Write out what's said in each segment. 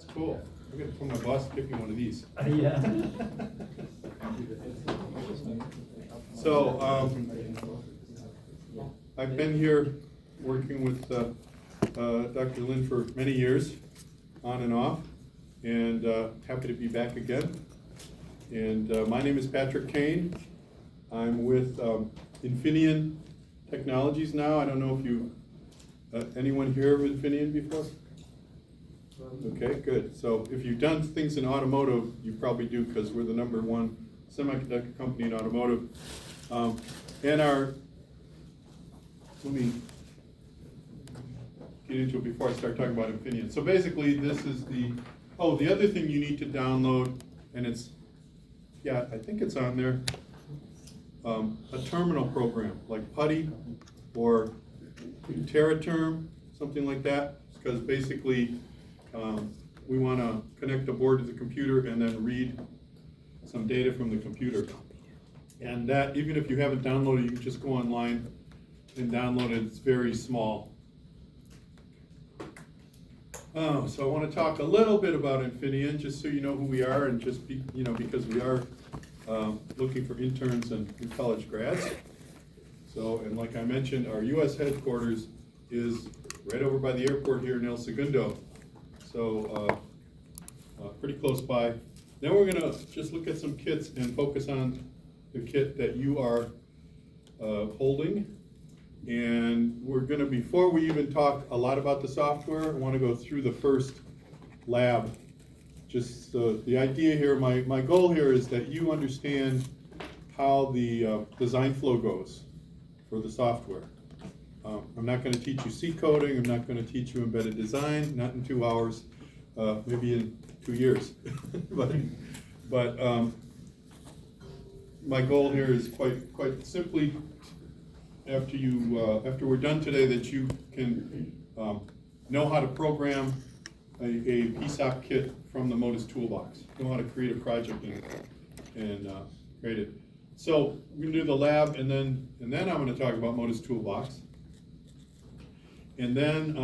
That's cool. I'm gonna tell my boss to pick me one of these. Yeah. So, I've been here working with Dr. Lin for many years, on and off, and happy to be back again. And my name is Patrick Kane. I'm with Infineon Technologies now. I don't know if you, anyone here of Infineon before? Okay, good. So if you've done things in automotive, you probably do, because we're the #1 semiconductor company in automotive. And let me get into it before I start talking about Infineon. So basically, this is the other thing you need to download, and it's, yeah, I think it's on there, a terminal program, like PuTTY or TerraTerm, something like that, because basically, we want to connect the board to the computer and then read some data from the computer. And that, even if you haven't downloaded, you can just go online and download it. It's very small. So I want to talk a little bit about Infineon, just so you know who we are, and just because we are looking for interns and college grads. So, and like I mentioned, our U.S. headquarters is right over by the airport here in El Segundo. So pretty close by. Then we're gonna just look at some kits and focus on the kit that you are holding. And we're gonna, before we even talk a lot about the software, I wanna go through the first lab. Just the idea here, my goal here is that you understand how the design flow goes for the software. I'm not going to teach you C coding, I'm not going to teach you embedded design, not in 2 hours, maybe in 2 years. but my goal here is quite simply, after we're done today, that you can know how to program a PSoC kit from the Modus toolbox, know how to create a project and create it. So we're going to do the lab, and then I'm going to talk about Modus toolbox. And then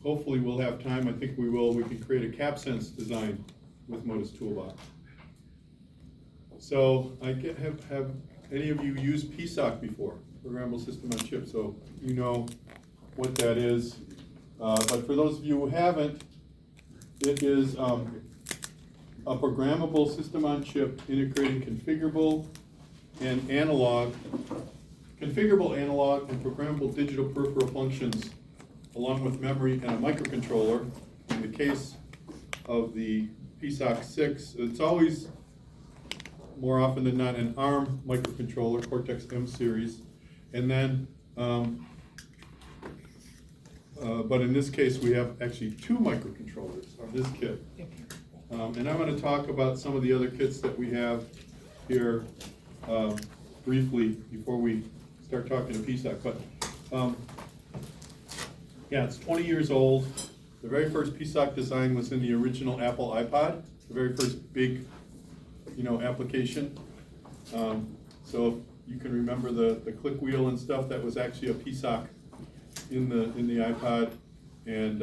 hopefully we'll have time, I think we will, we can create a CapSense design with Modus toolbox. So have any of you used PSoC before, Programmable System on Chip, so you know what that is. But for those of you who haven't, it is a programmable system on chip integrating configurable analog and programmable digital peripheral functions, along with memory and a microcontroller. In the case of the PSoC 6, it's always, more often than not, an ARM microcontroller, Cortex M series. And then, but in this case, we have actually 2 microcontrollers on this kit. And I'm going to talk about some of the other kits that we have here briefly before we start talking to PSoC. But yeah, it's 20 years old. The very first PSoC design was in the original Apple iPod, the very first big, application. So you can remember the click wheel and stuff, that was actually a PSoC in the iPod. And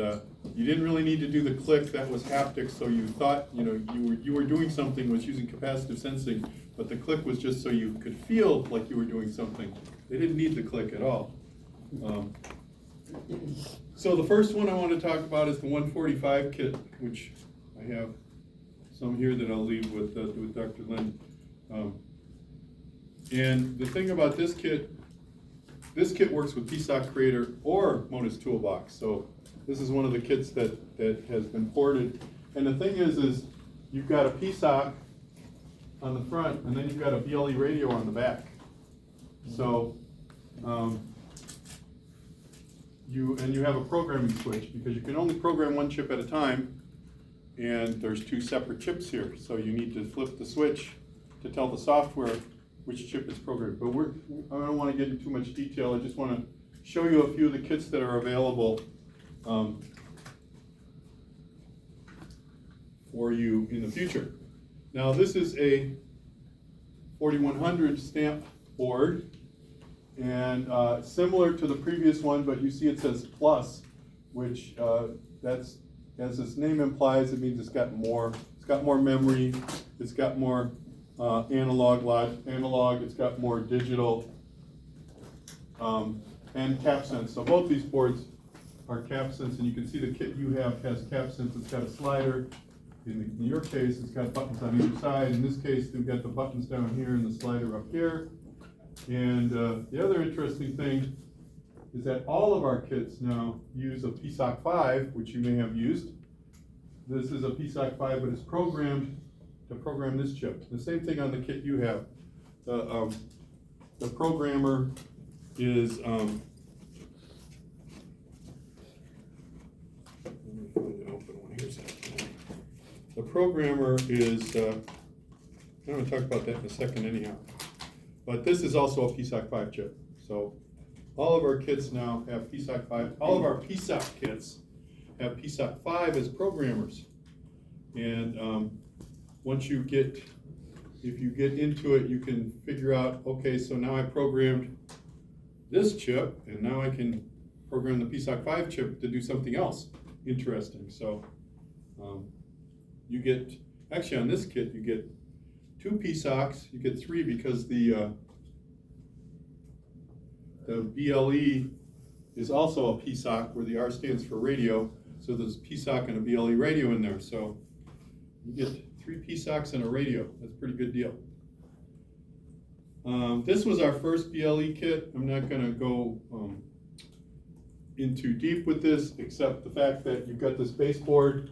you didn't really need to do the click, that was haptic, so you thought, you were doing something, was using capacitive sensing, but the click was just so you could feel like you were doing something. They didn't need the click at all. So the first one I want to talk about is the 145 kit, which I have some here that I'll leave with Dr. Lin. And the thing about this kit works with PSoC Creator or Modus Toolbox. So this is one of the kits that has been ported. And the thing is you've got a PSoC on the front, and then you've got a BLE radio on the back. So you have a programming switch, because you can only program 1 chip at a time, and there's 2 separate chips here. So you need to flip the switch to tell the software which chip is programmed. But I don't want to get into too much detail. I just want to show you a few of the kits that are available for you in the future. Now this is a 4100 stamp board, and similar to the previous one, but you see it says plus, which that's, as its name implies, it means it's got more memory, it's got more analog, it's got more digital, and CapSense. So both these boards are CapSense, and you can see the kit you have has CapSense. It's got a slider. In your case, it's got buttons on either side. In this case, we've got the buttons down here and the slider up here. And the other interesting thing is that all of our kits now use a PSoC 5, which you may have used. This is a PSoC 5, but it's programmed to program this chip. The same thing on the kit you have. The programmer is, let me find an open one. Here's that. The programmer is, I'm going to talk about that in a second anyhow. But this is also a PSoC 5 chip. So all of our kits now have PSoC 5. All of our PSoC kits have PSoC 5 as programmers. And once you get, if you get into it, you can figure out, okay, so now I programmed this chip, and now I can program the PSoC 5 chip to do something else interesting. So you get, actually on this kit, you get 2 PSoCs, you get 3 because the BLE is also a PSoC where the R stands for radio. So there's PSoC and a BLE radio in there. So you get 3 PSoCs and a radio. That's a pretty good deal. This was our first BLE kit. I'm not going to go in too deep with this, except the fact that you've got this baseboard,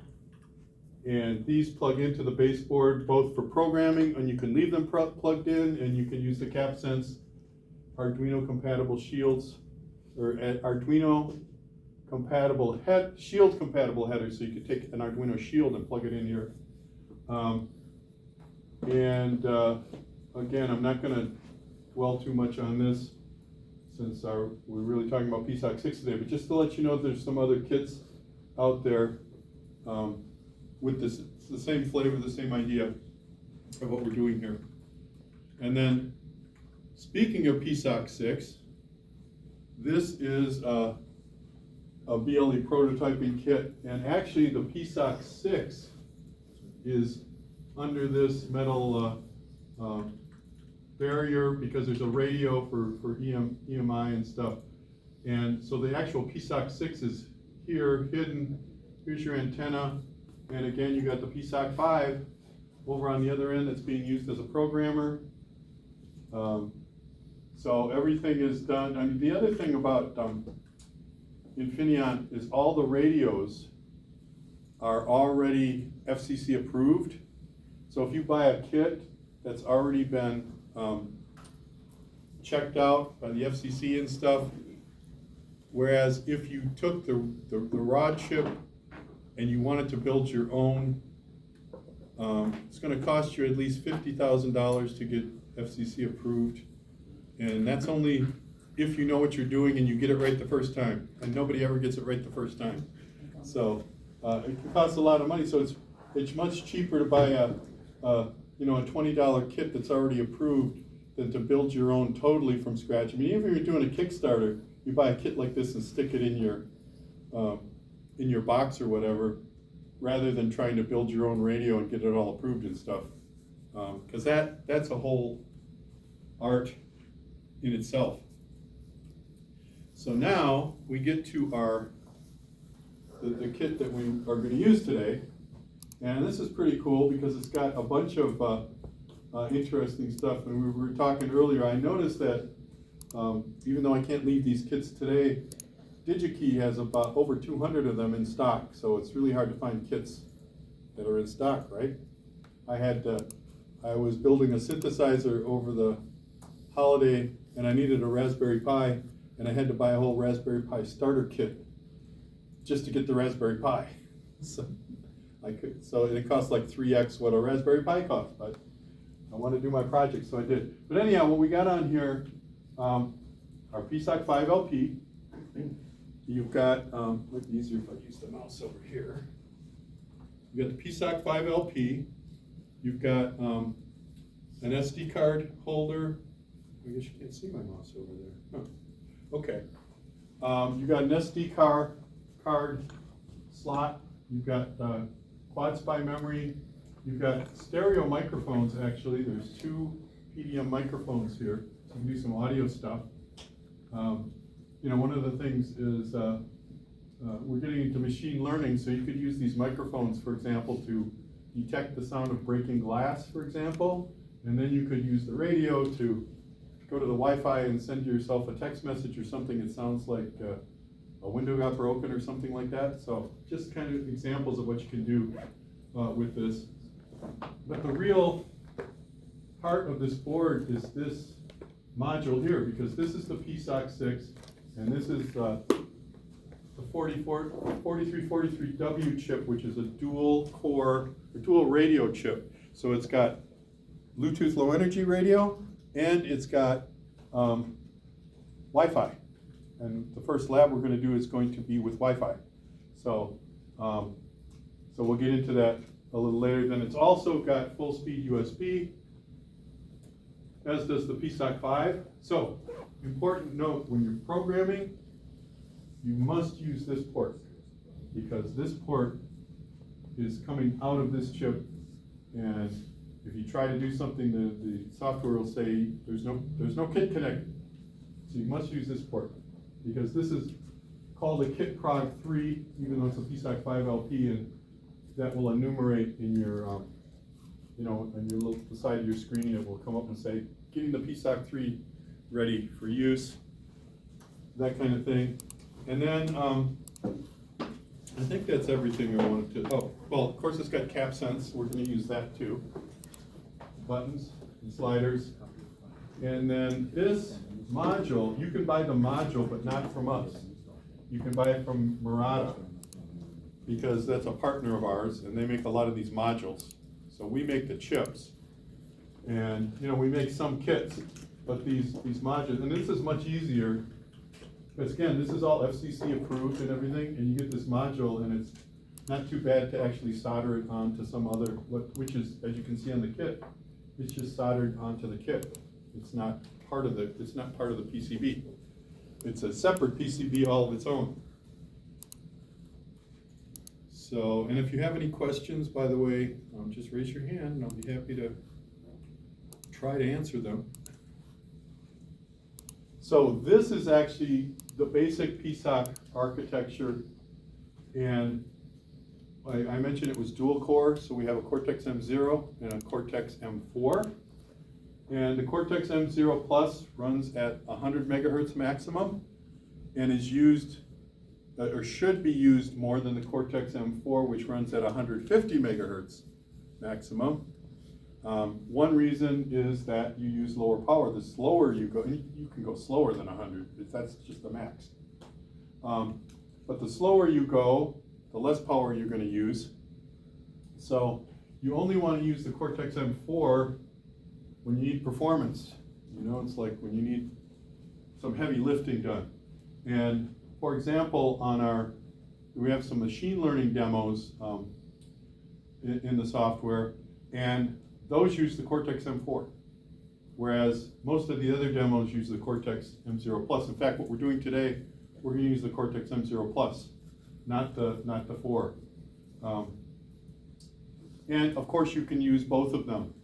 and these plug into the baseboard both for programming, and you can leave them plugged in, and you can use the CapSense Arduino compatible shields, or Arduino compatible shield compatible headers, so you could take an Arduino shield and plug it in here. Again, I'm not going to dwell too much on this since we're really talking about PSoC 6 today, but just to let you know, there's some other kits out there with this, it's the same flavor, the same idea of what we're doing here. And then, speaking of PSoC 6, this is a BLE prototyping kit, and actually the PSoC 6 is under this metal barrier because there's a radio for EMI and stuff. And so the actual PSoC 6 is here, hidden. Here's your antenna. And again, you got the PSoC 5 over on the other end that's being used as a programmer. So everything is done. I mean, the other thing about Infineon is all the radios are already FCC approved. So if you buy a kit that's already been checked out by the FCC and stuff, whereas if you took the rod chip and you wanted to build your own, it's going to cost you at least $50,000 to get FCC approved. And that's only if you know what you're doing and you get it right the first time. And nobody ever gets it right the first time. So it costs a lot of money. So it's much cheaper to buy a $20 kit that's already approved than to build your own totally from scratch. I mean, even if you're doing a Kickstarter, you buy a kit like this and stick it in your box or whatever, rather than trying to build your own radio and get it all approved and stuff. Because that's a whole art in itself. So now we get to the kit that we are going to use today. And this is pretty cool because it's got a bunch of interesting stuff. And we were talking earlier, I noticed that even though I can't leave these kits today, DigiKey has about over 200 of them in stock. So it's really hard to find kits that are in stock, right? I was building a synthesizer over the holiday and I needed a Raspberry Pi, and I had to buy a whole Raspberry Pi starter kit just to get the Raspberry Pi. So it cost like 3x what a Raspberry Pi cost, but I wanted to do my project, so I did. But anyhow, what we got on here, our PSoC 5 LP. You've got, might be easier if I use the mouse over here. You've got the PSoC 5 LP. You've got an SD card holder. I guess you can't see my mouse over there. Huh. Okay. You've got an SD card slot. You've got quad SPI memory. You've got stereo microphones, actually. There's 2 PDM microphones here, so you can do some audio stuff. You know, one of the things is we're getting into machine learning, so you could use these microphones, for example, to detect the sound of breaking glass, for example, and then you could use the radio to go to the Wi-Fi and send yourself a text message or something that sounds like a window got broken or something like that. So just kind of examples of what you can do with this. But the real part of this board is this module here, because this is the PSoC 6, and this is the 4343W chip, which is a dual core, or dual radio chip. So it's got Bluetooth low energy radio, and it's got Wi-Fi. And the first lab we're going to do is going to be with Wi-Fi. So, so we'll get into that a little later. Then it's also got full speed USB, as does the PSoC 5. So, important note, when you're programming, you must use this port, because this port is coming out of this chip, and if you try to do something, the software will say there's no kit connected. So you must use this port, because this is called a kit prog 3, even though it's a PSoC 5 LP, and that will enumerate in your, you know, on your little, the side of your screen, it will come up and say, getting the PSoC 3 ready for use, that kind of thing. And then, I think that's everything I wanted to, oh, well, of course it's got cap sense, we're gonna use that too. Buttons and sliders. And then this module, you can buy the module, but not from us. You can buy it from Murata, because that's a partner of ours, and they make a lot of these modules. So we make the chips. And, you know, we make some kits, but these modules, and this is much easier, because again, this is all FCC approved and everything, and you get this module, and it's not too bad to actually solder it onto some other, which is, as you can see on the kit, it's just soldered onto the kit. It's not part of the PCB. It's a separate PCB all of its own. So, and if you have any questions, by the way, just raise your hand and I'll be happy to try to answer them. So this is actually the basic PSoC architecture, and I mentioned it was dual core, so we have a Cortex M0 and a Cortex M4. And the Cortex M0 Plus runs at 100 megahertz maximum and is used, or should be used more than the Cortex M4, which runs at 150 megahertz maximum. One reason is that you use lower power. The slower you go, you can go slower than 100, that's just the max. But the slower you go, the less power you're going to use. So you only want to use the Cortex M4 when you need performance. You know, it's like when you need some heavy lifting done. And for example, we have some machine learning demos in the software, and those use the Cortex M4, whereas most of the other demos use the Cortex M0 Plus. In fact, what we're doing today, we're going to use the Cortex M0 Plus, not the 4. And of course, you can use both of them,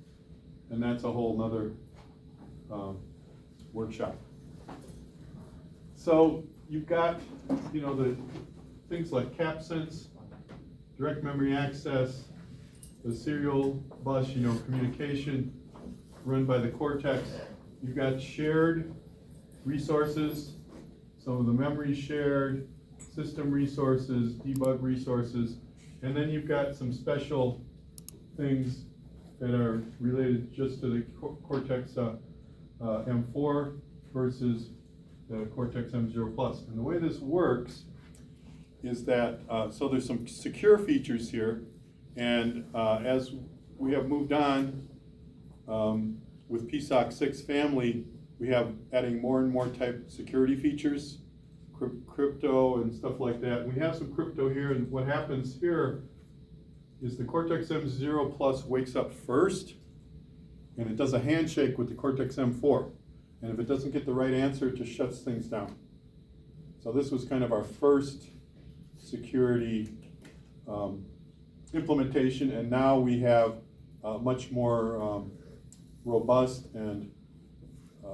and that's a whole nother workshop. So you've got, you know, the things like CapSense, direct memory access, the serial bus, you know, communication run by the Cortex. You've got shared resources, some of the memory shared, system resources, debug resources, and then you've got some special things that are related just to the Cortex M4 versus the Cortex M0 Plus. And the way this works is that, so there's some secure features here, and as we have moved on with PSoC 6 family, we have adding more and more type security features, crypto and stuff like that. We have some crypto here, and what happens here is the Cortex M0 Plus wakes up first, and it does a handshake with the Cortex M4. And if it doesn't get the right answer, it just shuts things down. So this was kind of our first security implementation, and now we have much more robust and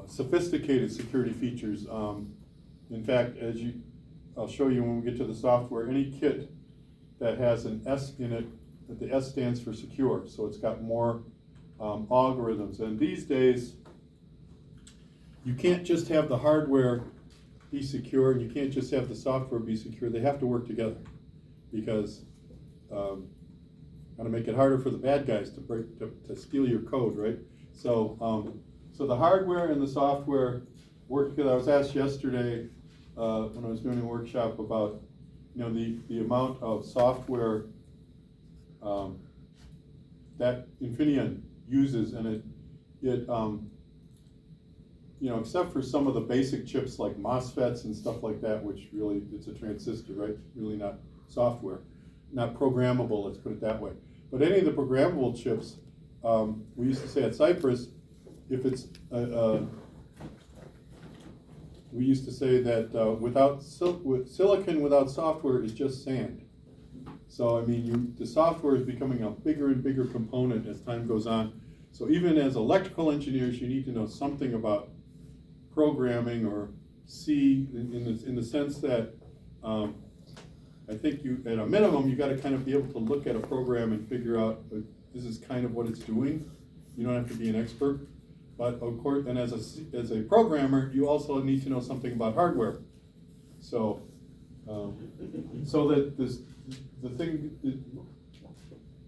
sophisticated security features. In fact, I'll show you when we get to the software, any kit that has an S in it, that the S stands for secure, so it's got more algorithms. And these days, you can't just have the hardware be secure, and you can't just have the software be secure. They have to work together, because gotta make it harder for the bad guys to steal your code, right? So so the hardware and the software work together. I was asked yesterday when I was doing a workshop about the amount of software that Infineon uses, and it except for some of the basic chips like MOSFETs and stuff like that, which really, it's a transistor, right? Really not software, not programmable, let's put it that way. But any of the programmable chips, we used to say at Cypress, if it's, we used to say that silicon without software is just sand. So, I mean, the software is becoming a bigger and bigger component as time goes on. So even as electrical engineers, you need to know something about programming, or C, in the sense that I think at a minimum, you got to kind of be able to look at a program and figure out this is kind of what it's doing. You don't have to be an expert, but of course, and as a programmer, you also need to know something about hardware. So so that the thing,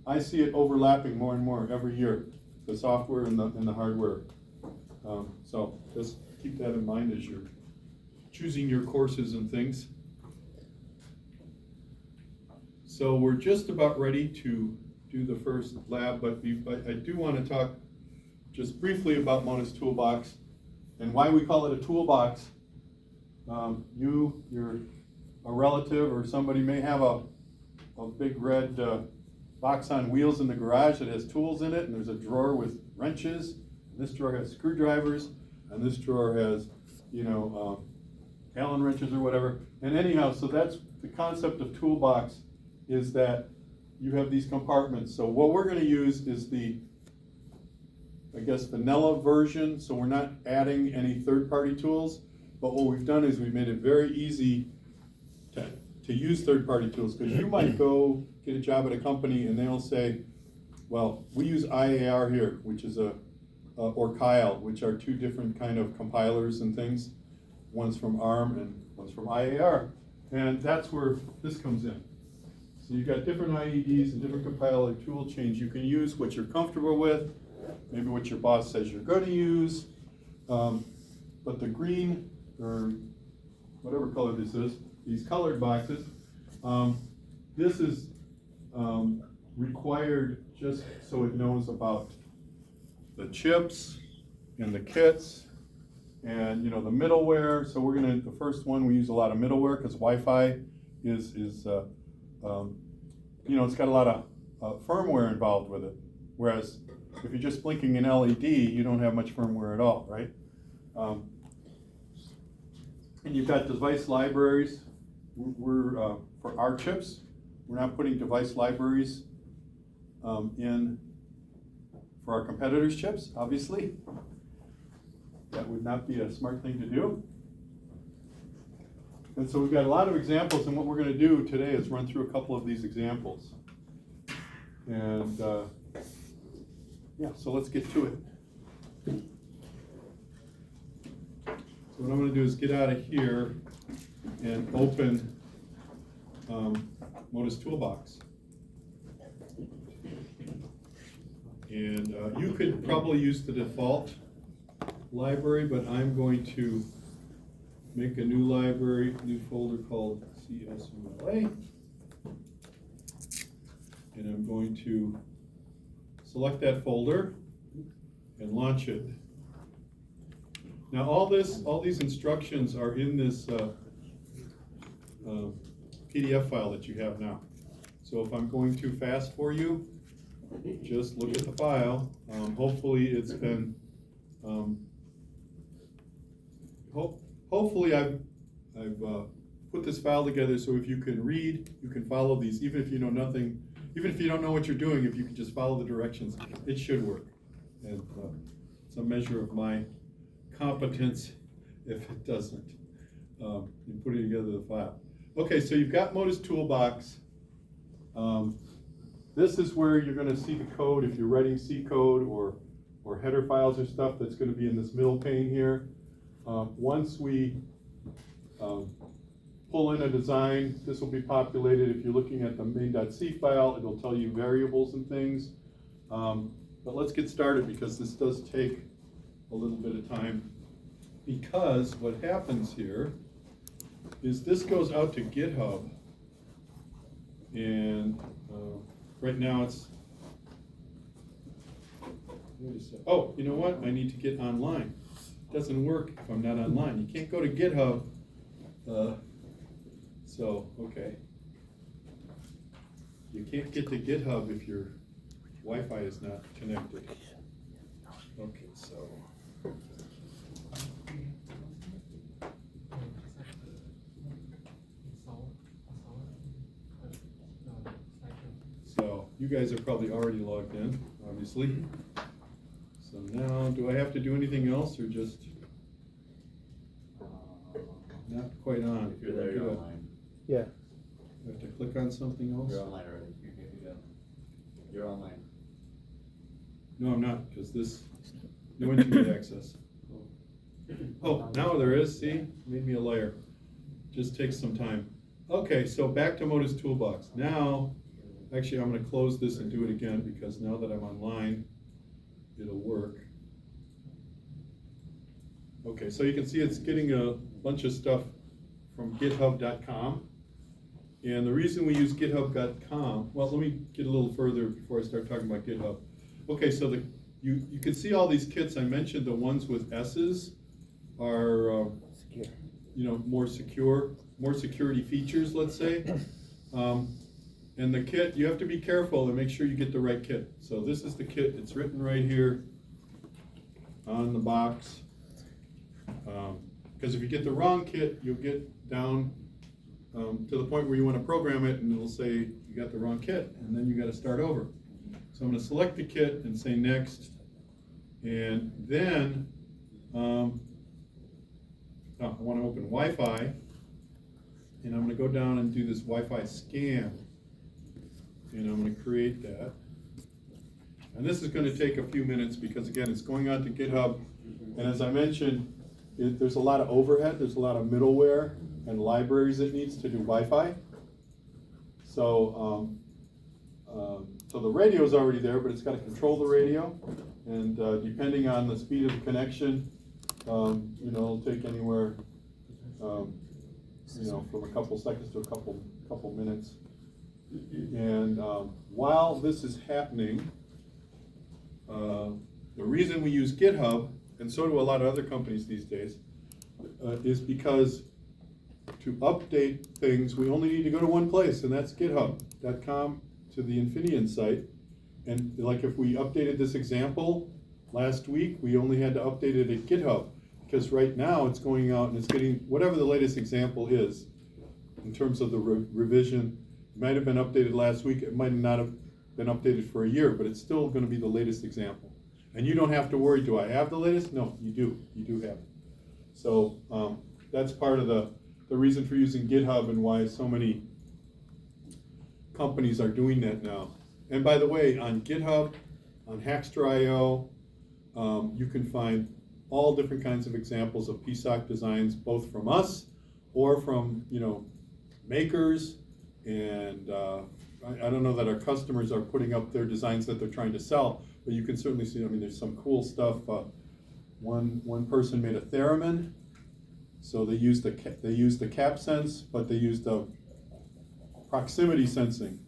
I see it overlapping more and more every year, the software and the hardware. So just keep that in mind as you're choosing your courses and things. So we're just about ready to do the first lab, but I do want to talk just briefly about Mona's Toolbox and why we call it a toolbox. You're a relative or somebody may have a big red box on wheels in the garage that has tools in it, and there's a drawer with wrenches, and this drawer has screwdrivers, and this drawer has, Allen wrenches or whatever. And anyhow, so that's the concept of toolbox, is that you have these compartments. So what we're going to use is the, I guess, vanilla version, so we're not adding any third-party tools, but what we've done is we've made it very easy to use third-party tools, because you might go get a job at a company and they'll say, well, we use IAR here, which is or Kyle, which are two different kind of compilers and things. One's from ARM and one's from IAR, and that's where this comes in. So you've got different IEDs and different compiler tool chains. You can use what you're comfortable with, maybe what your boss says you're going to use, but the green, or whatever color this is, these colored boxes, this is required just so it knows about the chips and the kits and the middleware. So we're gonna, the first one, we use a lot of middleware because Wi-Fi is it's got a lot of firmware involved with it. Whereas if you're just blinking an LED, you don't have much firmware at all, right? And you've got device libraries. We're for our chips, we're not putting device libraries in for our competitors' chips, obviously. That would not be a smart thing to do. And so we've got a lot of examples, and what we're going to do today is run through a couple of these examples. And yeah, so let's get to it. So what I'm going to do is get out of here and open Mona's Toolbox. And you could probably use the default library, but I'm going to make a new library, new folder called CSULA. And I'm going to select that folder and launch it. Now all these instructions are in this PDF file that you have now. So if I'm going too fast for you, just look at the file. Hopefully it's been, hopefully I've put put this file together so if you can read, you can follow these, even if you know nothing, even if you don't know what you're doing, if you can just follow the directions, it should work. And it's a measure of my competence if it doesn't, in putting together the file. Okay, so you've got Modus Toolbox. This is where you're going to see the code if you're writing C code or header files or stuff. That's going to be in this middle pane here. Once we pull in a design, this will be populated. If you're looking at the main.c file, it'll tell you variables and things. But let's get started because this does take a little bit of time. Because what happens here is this goes out to GitHub, and right now it's, oh, you know what? I need to get online. It doesn't work if I'm not online. You can't go to GitHub. So, okay. You can't get to GitHub if your Wi-Fi is not connected. Okay, so. So, you guys are probably already logged in, obviously. So now, do I have to do anything else or just not quite on? If you're there, you're online. Yeah. I have to click on something else? You're online already. You're good to go. You're online. No, I'm not, because this, no internet access. Oh, now there is, see? Made me a liar. Just takes some time. Okay, so back to Modus Toolbox. Now, actually, I'm going to close this and do it again, because now that I'm online, it'll work. Okay, so you can see it's getting a bunch of stuff from github.com. And the reason we use github.com, well, let me get a little further before I start talking about GitHub. Okay, so you can see all these kits. I mentioned the ones with S's are more secure, more security features, let's say. And the kit, you have to be careful and make sure you get the right kit. So this is the kit. It's written right here on the box. Because if you get the wrong kit, you'll get down to the point where you want to program it, and it'll say you got the wrong kit, and then you got to start over. So I'm going to select the kit and say next, and then I want to open Wi-Fi, and I'm going to go down and do this Wi-Fi scan, and I'm going to create that. And this is going to take a few minutes because, again, it's going on to GitHub, and as I mentioned, there's a lot of overhead, there's a lot of middleware and libraries it needs to do Wi-Fi. So, so the radio is already there, but it's got to control the radio, and depending on the speed of the connection, it'll take anywhere, from a couple seconds to a couple minutes. And while this is happening, the reason we use GitHub, and so do a lot of other companies these days, is because to update things, we only need to go to one place, and that's github.com to the Infineon site. And like if we updated this example last week, we only had to update it at GitHub, because right now it's going out and it's getting whatever the latest example is in terms of the revision. It might have been updated last week, it might not have been updated for a year, but it's still going to be the latest example. And you don't have to worry, do I have the latest? No, you do have it. So that's part of the reason for using GitHub and why so many companies are doing that now. And by the way, on GitHub, on Hackster.io, you can find all different kinds of examples of PSoC designs, both from us or from makers. And I don't know that our customers are putting up their designs that they're trying to sell, but you can certainly see, there's some cool stuff. One person made a theremin, so they used the cap sense, but they used the proximity sensing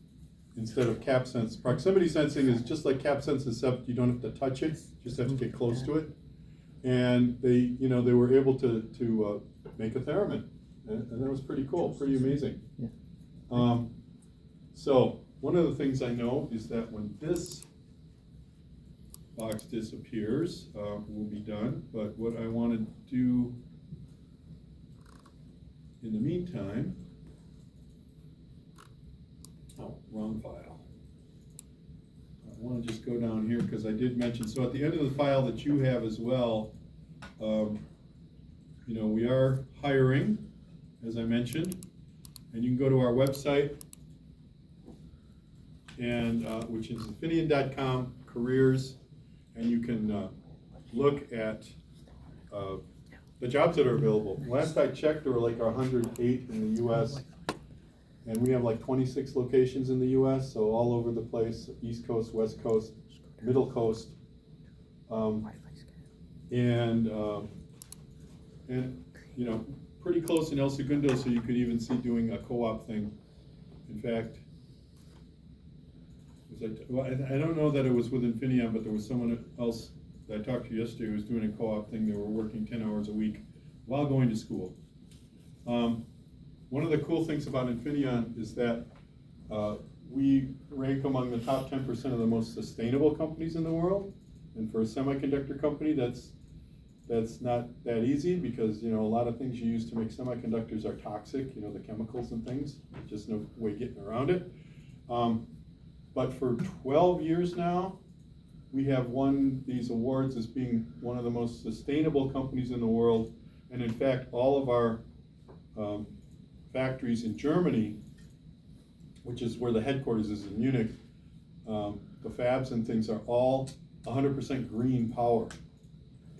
instead of cap sense. Proximity sensing is just like cap sense, except you don't have to touch it, you just have to get close to it. And they were able to make a theremin, and that was pretty cool, pretty amazing. Yeah. So one of the things I know is that when this box disappears, we'll be done. But what I want to do in the meantime, oh, wrong file. I want to just go down here because I did mention, so at the end of the file that you have as well, you know, we are hiring, as I mentioned, and you can go to our website, and which is infineon.com careers, and you can look at the jobs that are available. Last I checked, there were like 108 in the U.S., and we have like 26 locations in the U.S., so all over the place, East Coast, West Coast, Middle Coast, and you know, pretty close in El Segundo, so you could even see doing a co-op thing. In fact, well, I don't know that it was with Infineon, but there was someone else that I talked to yesterday who was doing a co-op thing. They were working 10 hours a week while going to school. One of the cool things about Infineon is that we rank among the top 10% of the most sustainable companies in the world. And for a semiconductor company, that's not that easy, because, you know, a lot of things you use to make semiconductors are toxic, you know, the chemicals and things. Just no way getting around it. But for 12 years now, we have won these awards as being one of the most sustainable companies in the world. And in fact, all of our factories in Germany, which is where the headquarters is in Munich, the fabs and things are all 100% green power.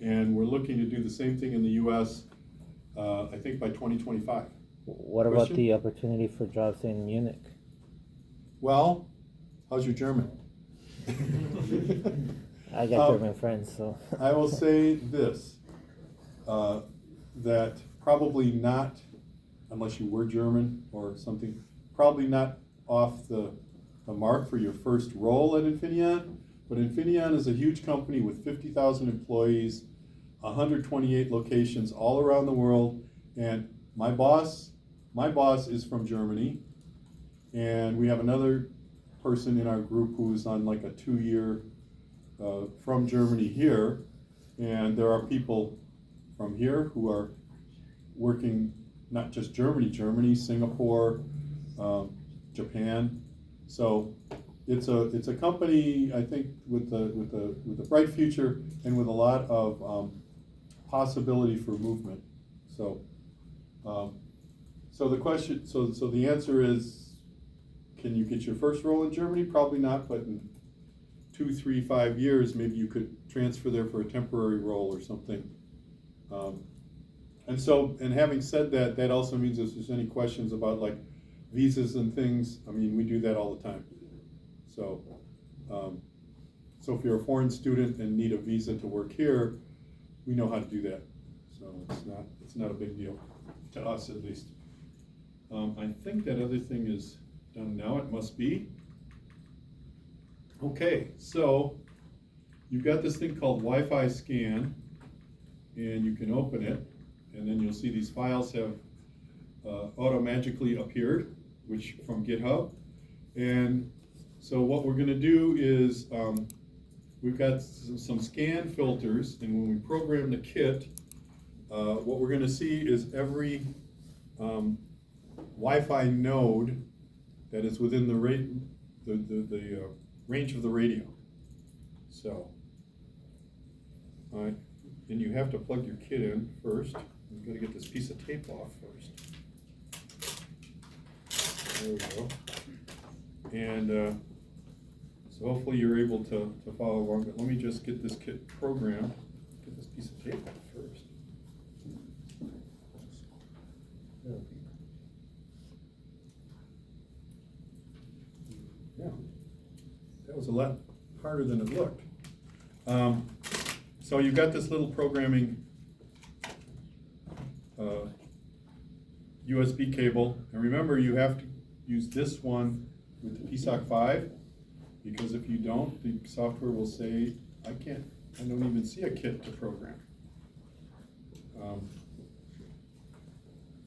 And we're looking to do the same thing in the US, I think by 2025. What about Question? the opportunity for jobs in Munich? Well, how's your German? I got German friends, so. I will say this, that probably not, unless you were German or something, probably not off the mark for your first role at Infineon, but Infineon is a huge company with 50,000 employees, 128 locations all around the world, and my boss is from Germany, and we have another person in our group who's on like a 2-year from Germany here, and there are people from here who are working not just Germany, Singapore, Japan. So it's a company, I think, with a bright future and with a lot of possibility for movement. So the question, so the answer is, can you get your first role in Germany? Probably not, but in 2, 3, 5 years, maybe you could transfer there for a temporary role or something. And having said that, that also means if there's any questions about like visas and things, I mean, we do that all the time. So, so if you're a foreign student and need a visa to work here, we know how to do that. So it's not a big deal, to us at least. I think that other thing is done now, it must be. Okay, so you've got this thing called Wi-Fi scan, and you can open it, and then you'll see these files have auto-magically appeared, which from GitHub. And so what we're gonna do is, we've got some scan filters, and when we program the kit, what we're gonna see is every Wi-Fi node that is within the range of the radio. So, all right, and you have to plug your kit in first. You've got to get this piece of tape off first. There we go. And so hopefully you're able to follow along, but let me just get this kit programmed. Get this piece of tape off first. Yeah, that was a lot harder than it looked. So you've got this little programming USB cable, and remember you have to use this one with the PSoC 5, because if you don't, the software will say, I don't even see a kit to program.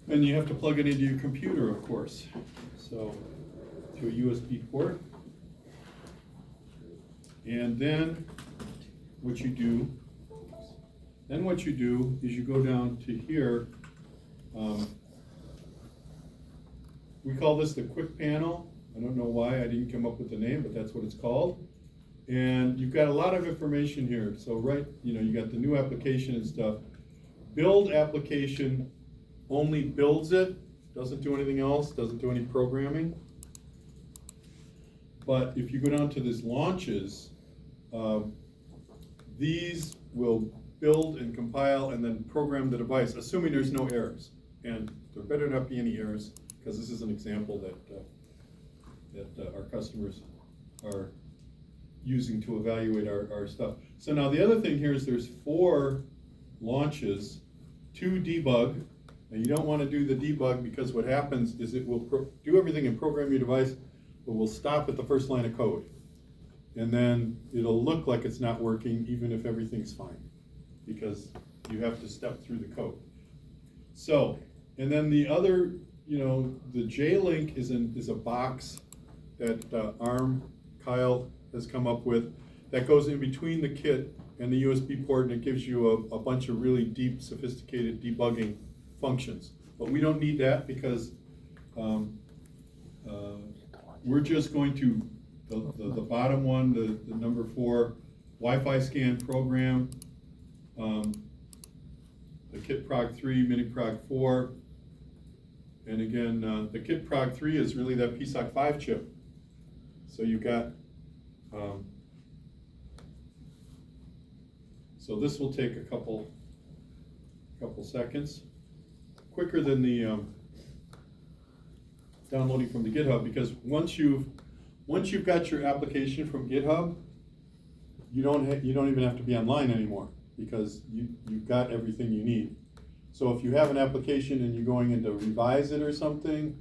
And you have to plug it into your computer, of course. So to a USB port. And then what you do is you go down to here, we call this the quick panel. I don't know why I didn't come up with the name, but that's what it's called. And you've got a lot of information here. So you got the new application and stuff. Build application only builds it, doesn't do anything else, doesn't do any programming. But if you go down to this launches, these will build and compile and then program the device, assuming there's no errors. And there better not be any errors, because this is an example that our customers are using to evaluate our stuff. So now the other thing here is there's 4 launches, 2 debug. Now you don't want to do the debug, because what happens is it will do everything and program your device, but will stop at the first line of code. And then it'll look like it's not working even if everything's fine, because you have to step through the code. So, and then the other, the J-Link is a box that Kyle has come up with that goes in between the kit and the USB port, and it gives you a bunch of really deep, sophisticated debugging functions. But we don't need that, because we're just going to, the bottom one, the number 4, Wi-Fi scan program, the kit prog 3, mini prog 4, and again, the kit prog 3 is really that PSoC 5 chip. So you've got, so this will take a couple seconds, quicker than the downloading from the GitHub, because once you've got your application from GitHub, you don't even have to be online anymore, because you've got everything you need. So if you have an application and you're going in to revise it or something,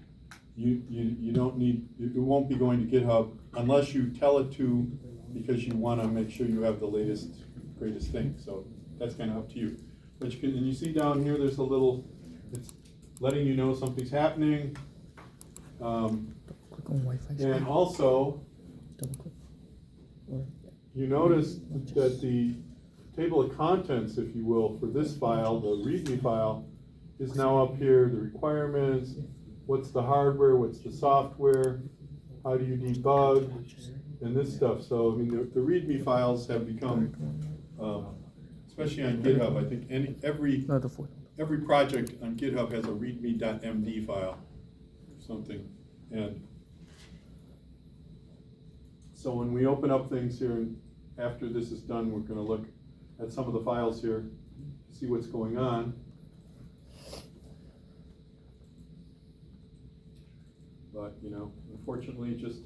you don't need, it won't be going to GitHub unless you tell it to, because you want to make sure you have the latest, greatest thing. So that's kind of up to you. But and you see down here, there's a little, it's letting you know something's happening. And also, you notice that the table of contents, if you will, for this file, the README file, is now up here, the requirements, what's the hardware, what's the software, how do you debug, and this stuff. So, I mean, the README files have become, especially on GitHub, I think every project on GitHub has a readme.md file or something. And so when we open up things here, and after this is done, we're going to look at some of the files here, see what's going on. But, unfortunately, it just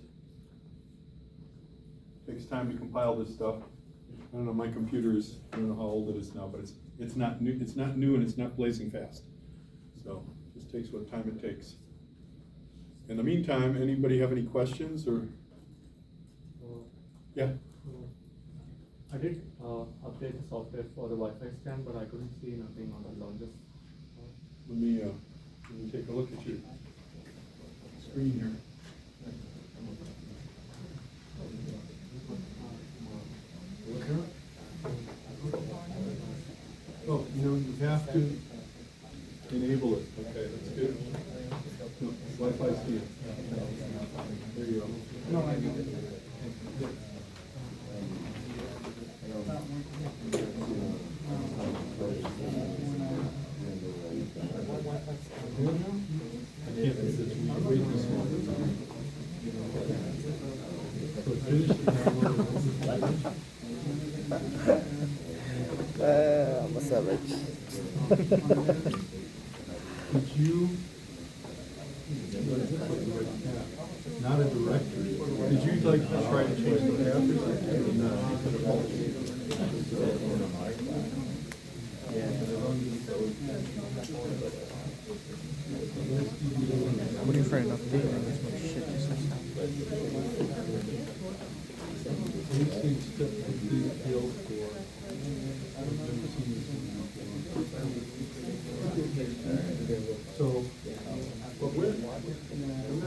takes time to compile this stuff. I don't know, my computer is, I don't know how old it is now, but it's not new, and it's not blazing fast. So it just takes what time it takes. In the meantime, anybody have any questions or? Yeah. I did update the software for the Wi-Fi scan, but I couldn't see nothing on the launches. Let me take a look at your screen here. Oh, you have to enable it. Okay, that's good. No, Wi-Fi scan. There you go. No, I didn't. What's up, Rich? Could you, not a directory, did you like try to change the path or something? I'm waiting for an update and there's no shit just like that. These things typically appeal for. So, but we're not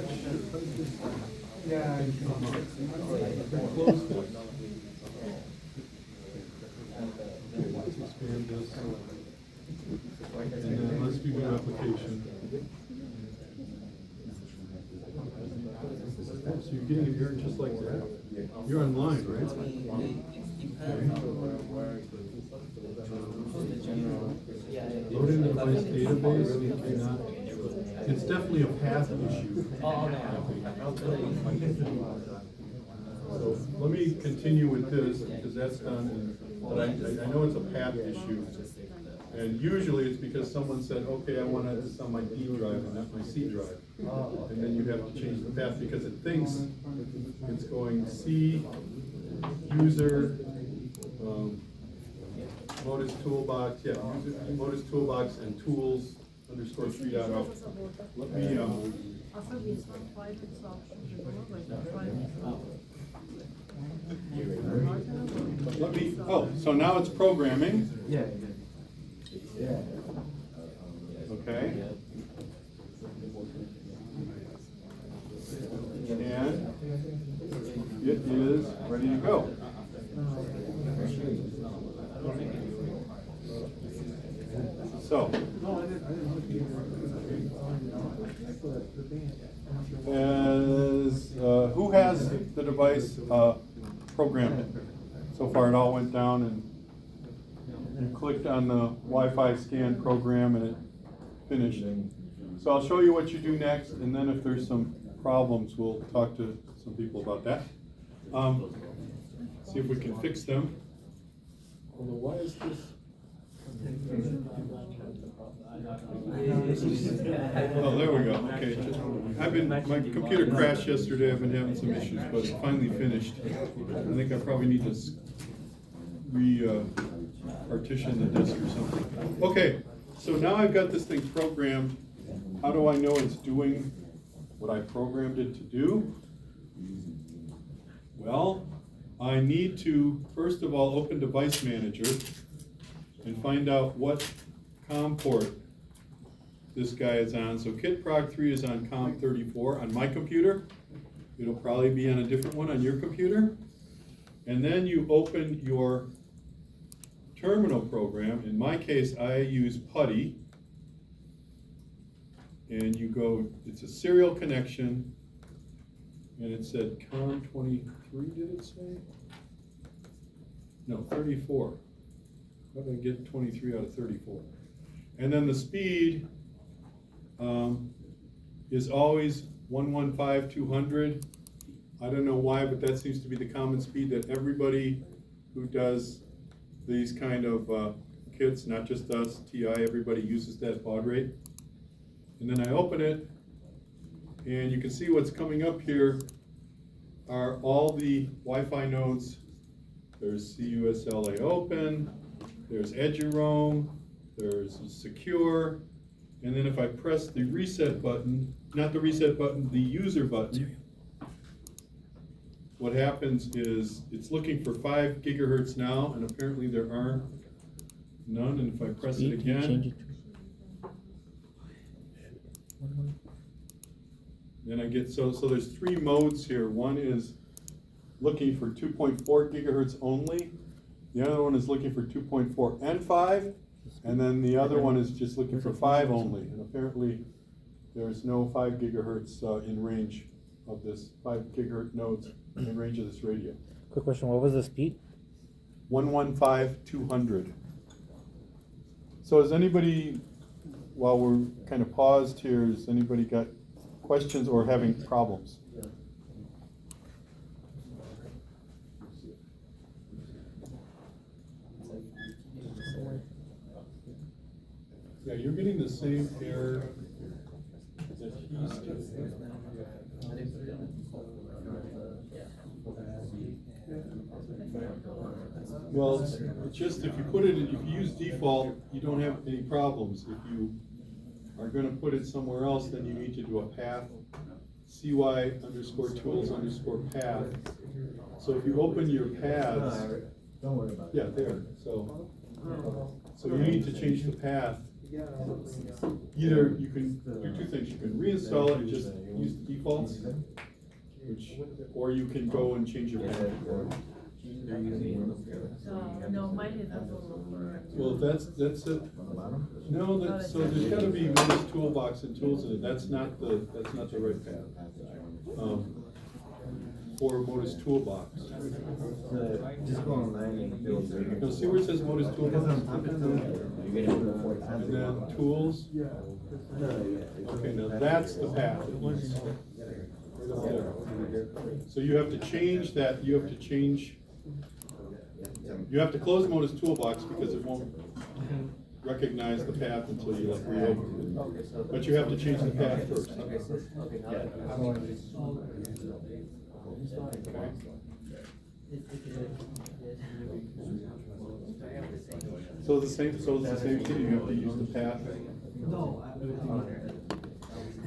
sure. Yeah. We're close to it. Okay, let's expand this. And then let's do new application. You're online, right? Loading the device database, you cannot, it's definitely a path issue. So let me continue with this, because that's done, but I know it's a path issue. And usually it's because someone said, okay, I want this on my D drive and not my C drive. And then you have to change the path because it thinks it's going C, user, Modus Toolbox, yeah, user, Modus Toolbox and tools _ 3.0. Let me, oh, so now it's programming. Yeah. Okay. And it is ready to go. So, who has the device programmed? So far it all went down and you clicked on the Wi-Fi scan program and it finished. So I'll show you what you do next, and then if there's some problems, we'll talk to some people about that. See if we can fix them. Although, why is this? Oh, there we go. Okay. My computer crashed yesterday. I've been having some issues, but it finally finished. I think I probably need to partition the disk or something. Okay, so now I've got this thing programmed. How do I know it's doing what I programmed it to do? Well, I need to, first of all, open Device Manager and find out what COM port this guy is on. So KitProg3 is on COM34 on my computer. It'll probably be on a different one on your computer. And then you open your terminal program. In my case, I use PuTTY. And you go, it's a serial connection. And it said COM23, did it say? No, 34. How did I get 23 out of 34? And then the speed is always 115/200. I don't know why, but that seems to be the common speed that everybody who does these kind of kits, not just us, TI, everybody uses that baud rate. And then I open it, and you can see what's coming up here are all the Wi-Fi nodes. There's CSULA open, there's Eduroam, there's secure, and then if I press the reset button, not the reset button, the user button, what happens is it's looking for 5 gigahertz now, and apparently there are none, and if I press it again, then I get, so there's 3 modes here. One is looking for 2.4 gigahertz only. The other one is looking for 2.4 and 5. And then the other one is just looking for 5 only. And apparently there's no 5 gigahertz in range of this, 5 gigahertz nodes in range of this radio. Quick question, what was the speed? 115/200. So has anybody, while we're kind of paused here, has anybody got questions or having problems? Yeah, you're getting the same error that he's getting. Well, it's just if you put it, if you use default, you don't have any problems. If you are going to put it somewhere else, then you need to do a path, cy_tools_path. So if you open your paths, Don't worry about it. yeah, there. So you need to change the path. Either you can do 2 things. You can reinstall it and just use the defaults, or you can go and change your path. No, mine is also. Well, that's it. No, so there's got to be Modus Toolbox and tools in it. That's not the right path. for Modus Toolbox. Just go online and build there. You'll see where it says Modus Toolbox? You're gonna do it 4 times. And then Tools. Okay, now that's the path. So you have to change that, you have to close Modus Toolbox because it won't recognize the path until you like reopen it. But you have to change the path first. So it's the same thing, you have to use the path. No,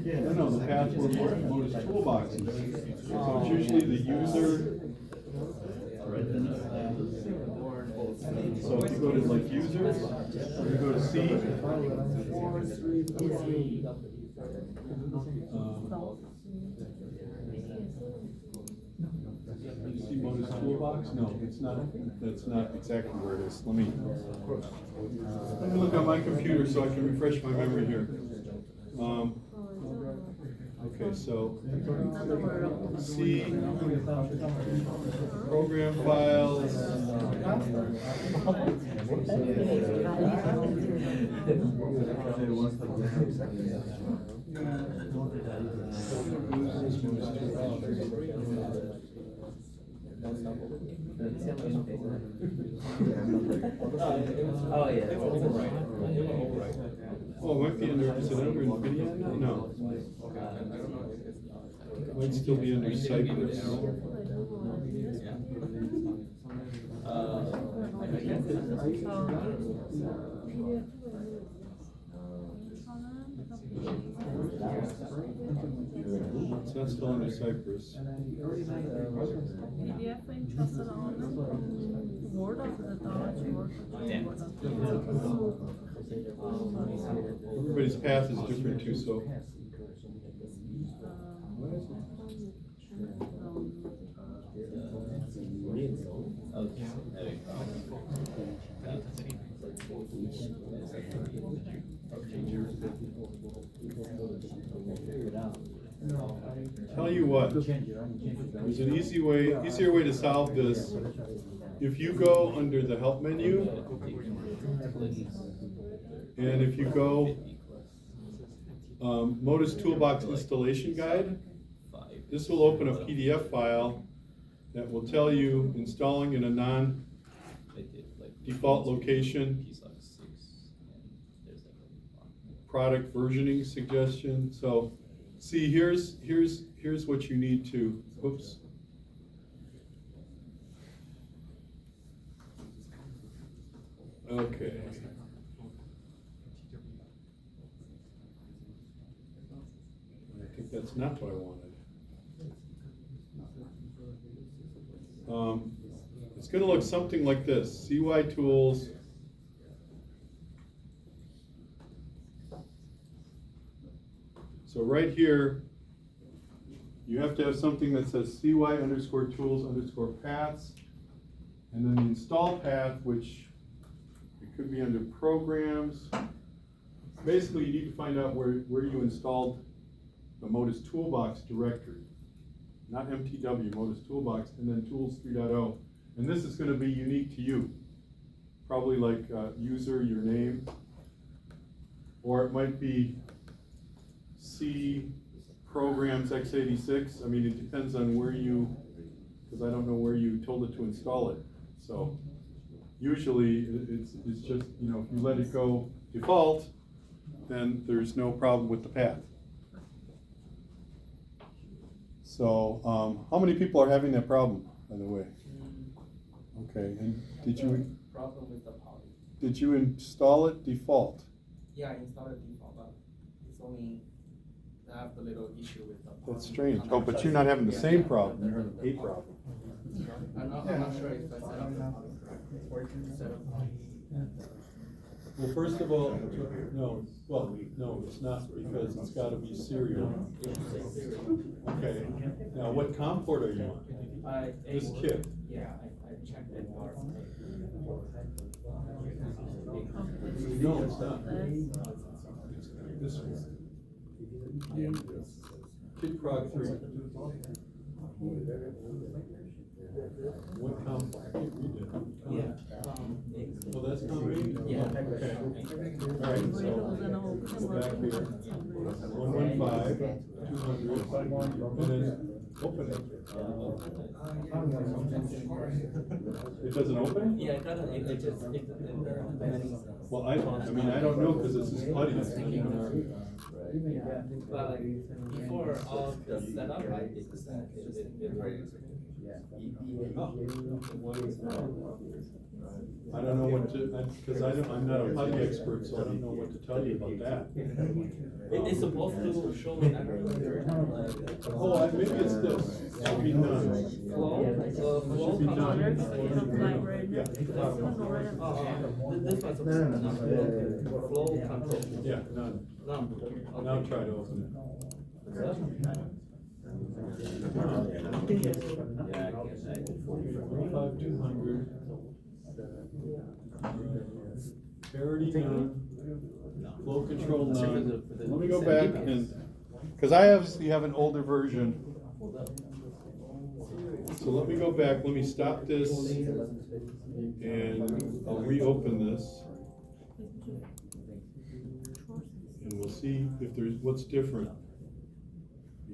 the path for Modus Toolbox is. So it's usually the user. So if you go to like users, you go to C. You see Modus Toolbox? No, that's not exactly where it is. Let me look on my computer so I can refresh my memory here. Okay, so C, program files. Oh, yeah. Oh, it might be under, is it under infineon? No. It might still be under cypress. So that's still under cypress. PDF interested on Word of the Dodge Word. Everybody's path is different too, so. Tell you what, there's an easier way to solve this. If you go under the help menu, and if you go Modus Toolbox Installation Guide, this will open a PDF file that will tell you installing in a non-default location, product versioning suggestion. So see, here's what you need to, oops. Okay. I think that's not what I wanted. It's going to look something like this. CY tools. So right here, you have to have something that says CY_tools_paths, and then the install path, which it could be under programs. Basically, you need to find out where you installed the Modus Toolbox directory. Not MTW, Modus Toolbox, and then Tools 3.0. And this is going to be unique to you. Probably like user, your name, or it might be C programs x86. I mean, it depends on where you, because I don't know where you told it to install it. So usually it's just, you know, if you let it go default, then there's no problem with the path. So how many people are having that problem, by the way? Okay, and did you install it default? Yeah, I installed it default, but it's only, I have the little issue with the. That's strange. Oh, but you're not having the same problem, you're having a problem. I'm not sure if I set up the set up. Well, first of all, no, it's not, because it's gotta be serial. Okay, now what COM port are you on? This kit. Yeah, I checked it. No, it's not. It's this one. Kit Prog 3. What com? Yeah. Well, that's coming? Yeah. Okay. All right, so go back here. 115, 200, and then open it. It doesn't open? Yeah, it doesn't, it just, Well, I mean, I don't know, because this is putty. but before all the setup, I did this. I don't know what to, because I'm not a putty expert, so I don't know what to tell you about that. It's supposed to show an error. Oh, maybe it's this. It should be none. Flow, flow Should be control. none. Yeah. This one's flow control. Yeah, none. No. Now try to open it. 200. Parity none. Flow control none. Let me go back and, because I obviously have an older version. So let me go back, let me stop this, and I'll reopen this. And we'll see if there's, what's different.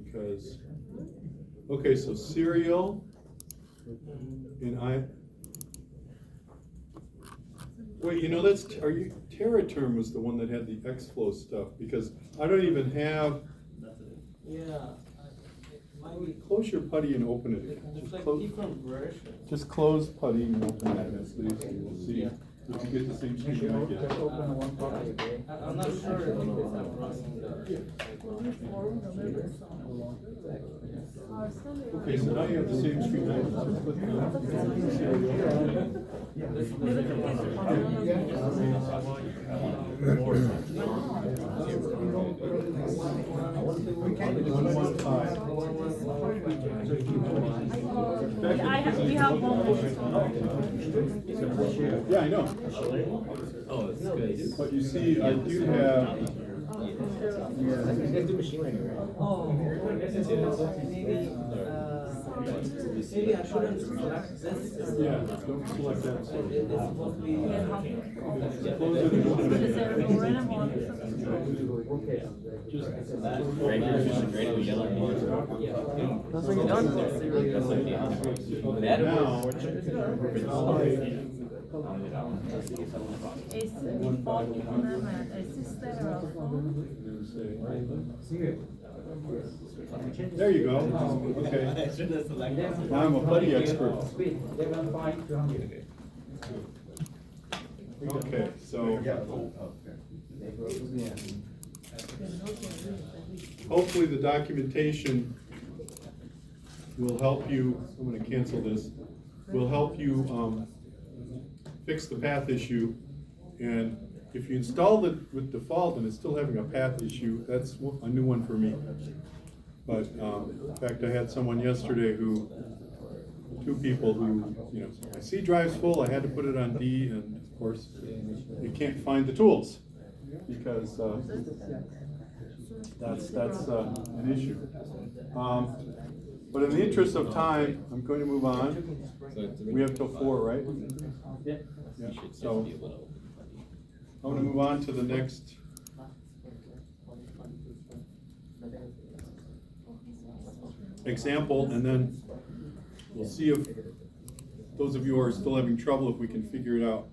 Because, okay, so serial, and wait, you know, Terraterm was the one that had the Xflow stuff, because I don't even have, Yeah. close your putty and open it again. It's Just like close- different versions. Just close putty and open it, and we'll see if you get the same screen I get. I'm not sure if I'm running the. Okay, so now you have the same screen I have. Just click on We have one more. Yeah, I know. Oh, it's good. But you see, I do have, You guys do machine learning, right? Oh, maybe I shouldn't select this. yeah, don't select that. It's supposed to be. Close it and open Is it. there a random one? Just Right here, just a great yellow. Nothing done. now, Is default element, is this there there you go. Okay. Now I'm a putty expert. Okay, so hopefully the documentation will help you. I'm going to cancel this. Will help you fix the path issue. And if you installed it with default and it's still having a path issue, that's a new one for me. But in fact, I had someone yesterday two people who, you know, my C drive's full, I had to put it on D, and of course, you can't find the tools because that's an issue. But in the interest of time, I'm going to move on. We have till 4, right? Yeah. So I'm going to move on to the next. Example, and then we'll see if those of you who are still having trouble, if we can figure it out.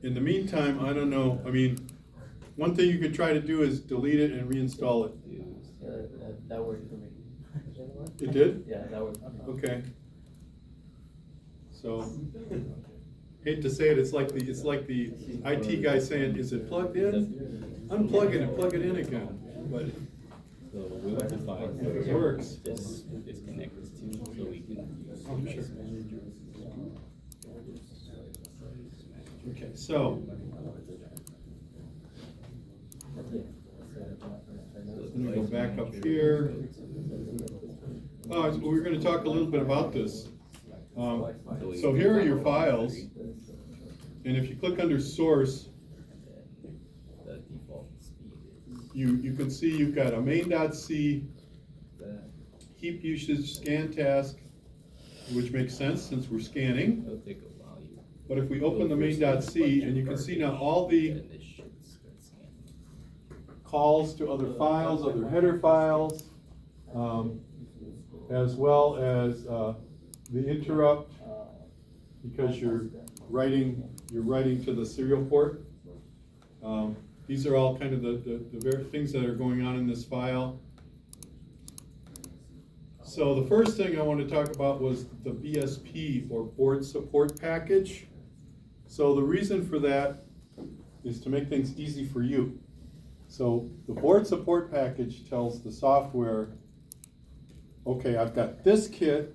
In the meantime, I don't know, I mean, one thing you could try to do is delete it and reinstall it. That worked for me. It did? Yeah, that worked. Okay. So, hate to say it, it's like the IT guy saying, is it plugged in? Unplug it and plug it in again, but So we want to find if it works. this connects to, so we can. Oh, sure. Okay, so. Let me go back up here. Oh, we're going to talk a little bit about this. So here are your files, and if you click under source, The default speed is. you can see you've got a main.c heap usage scan task, which makes sense since we're scanning. It'll take a while. But if we open the main.c, and you can see now all the Then this should start scanning. calls to other files, other header files, as well as the interrupt, because you're writing to the serial port. These are all kind of the very things that are going on in this file. So the first thing I want to talk about was the BSP, or board support package. So the reason for that is to make things easy for you. So the board support package tells the software, okay, I've got this kit,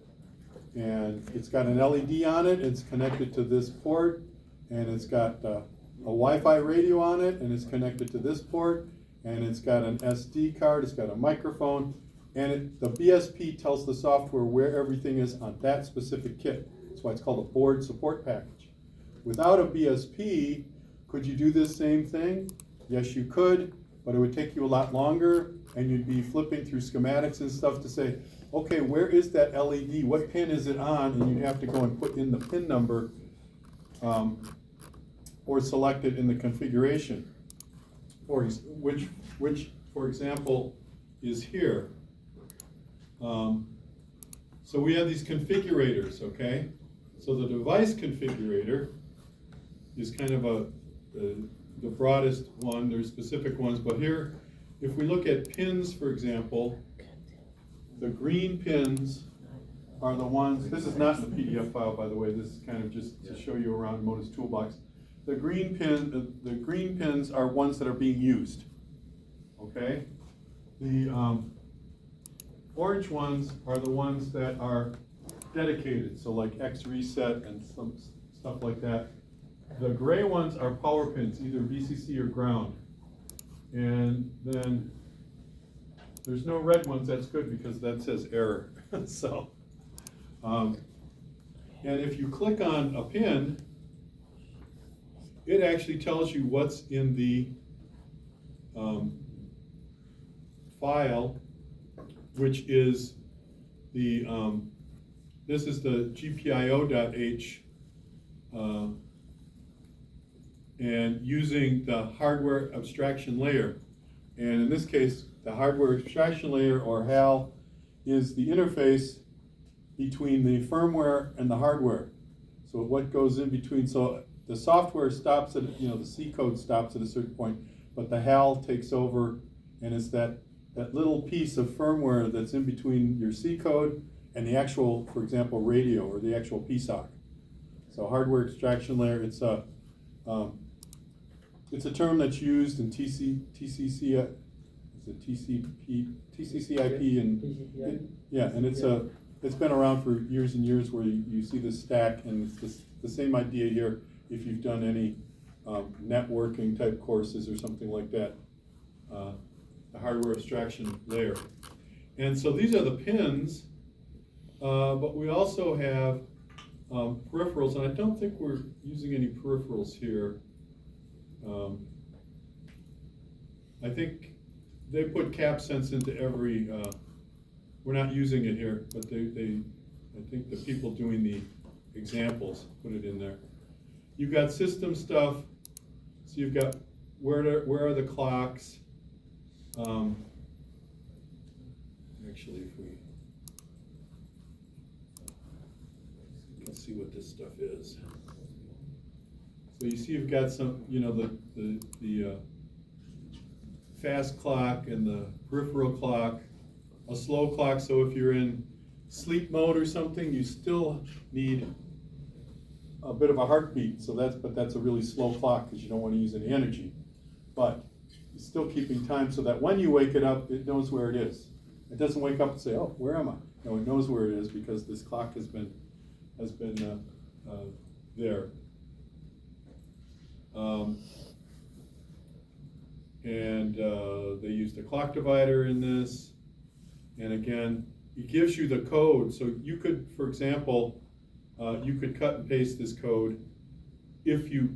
and it's got an LED on it, it's connected to this port, and it's got a Wi-Fi radio on it, and it's connected to this port, and it's got an SD card, it's got a microphone, and the BSP tells the software where everything is on that specific kit. That's why it's called a board support package. Without a BSP, could you do this same thing? Yes, you could, but it would take you a lot longer, and you'd be flipping through schematics and stuff to say, okay, where is that LED? What pin is it on? And you'd have to go and put in the pin number or select it in the configuration, which for example, is here. So we have these configurators, okay? So the device configurator is kind of the broadest one. There's specific ones, but here, if we look at pins, for example, the green pins are the ones, this is not in the PDF file, by the way, this is kind of just to show you around Moda's toolbox. The green pins are ones that are being used, okay? The orange ones are the ones that are dedicated, so like X reset and some stuff like that. The gray ones are power pins, either VCC or ground. And then there's no red ones, that's good because that says error. So, and if you click on a pin, it actually tells you what's in the file, which is the, this is the GPIO.h, and using the hardware abstraction layer. And in this case, the hardware abstraction layer, or HAL, is the interface between the firmware and the hardware. So what goes in between, so the software stops at, the C code stops at a certain point, but the HAL takes over, and it's that little piece of firmware that's in between your C code and the actual, for example, radio or the actual PSoC. So hardware abstraction layer, it's a term that's used in TCCIP, and yeah, and it's been around for years and years, where you see this stack, and it's the same idea here if you've done any networking type courses or something like that, the hardware abstraction layer. And so these are the pins, but we also have peripherals, and I don't think we're using any peripherals here. I think they put CapSense into every, we're not using it here, but I think the people doing the examples put it in there. You've got system stuff, so you've got where are the clocks. Actually, if we can see what this stuff is. So you see you've got some, the fast clock and the peripheral clock, a slow clock, so if you're in sleep mode or something, you still need a bit of a heartbeat, but that's a really slow clock because you don't want to use any energy. But it's still keeping time so that when you wake it up, it knows where it is. It doesn't wake up and say, oh, where am I? No, it knows where it is because this clock has been there. They used a clock divider in this. And again, it gives you the code. So you could, for example, you could cut and paste this code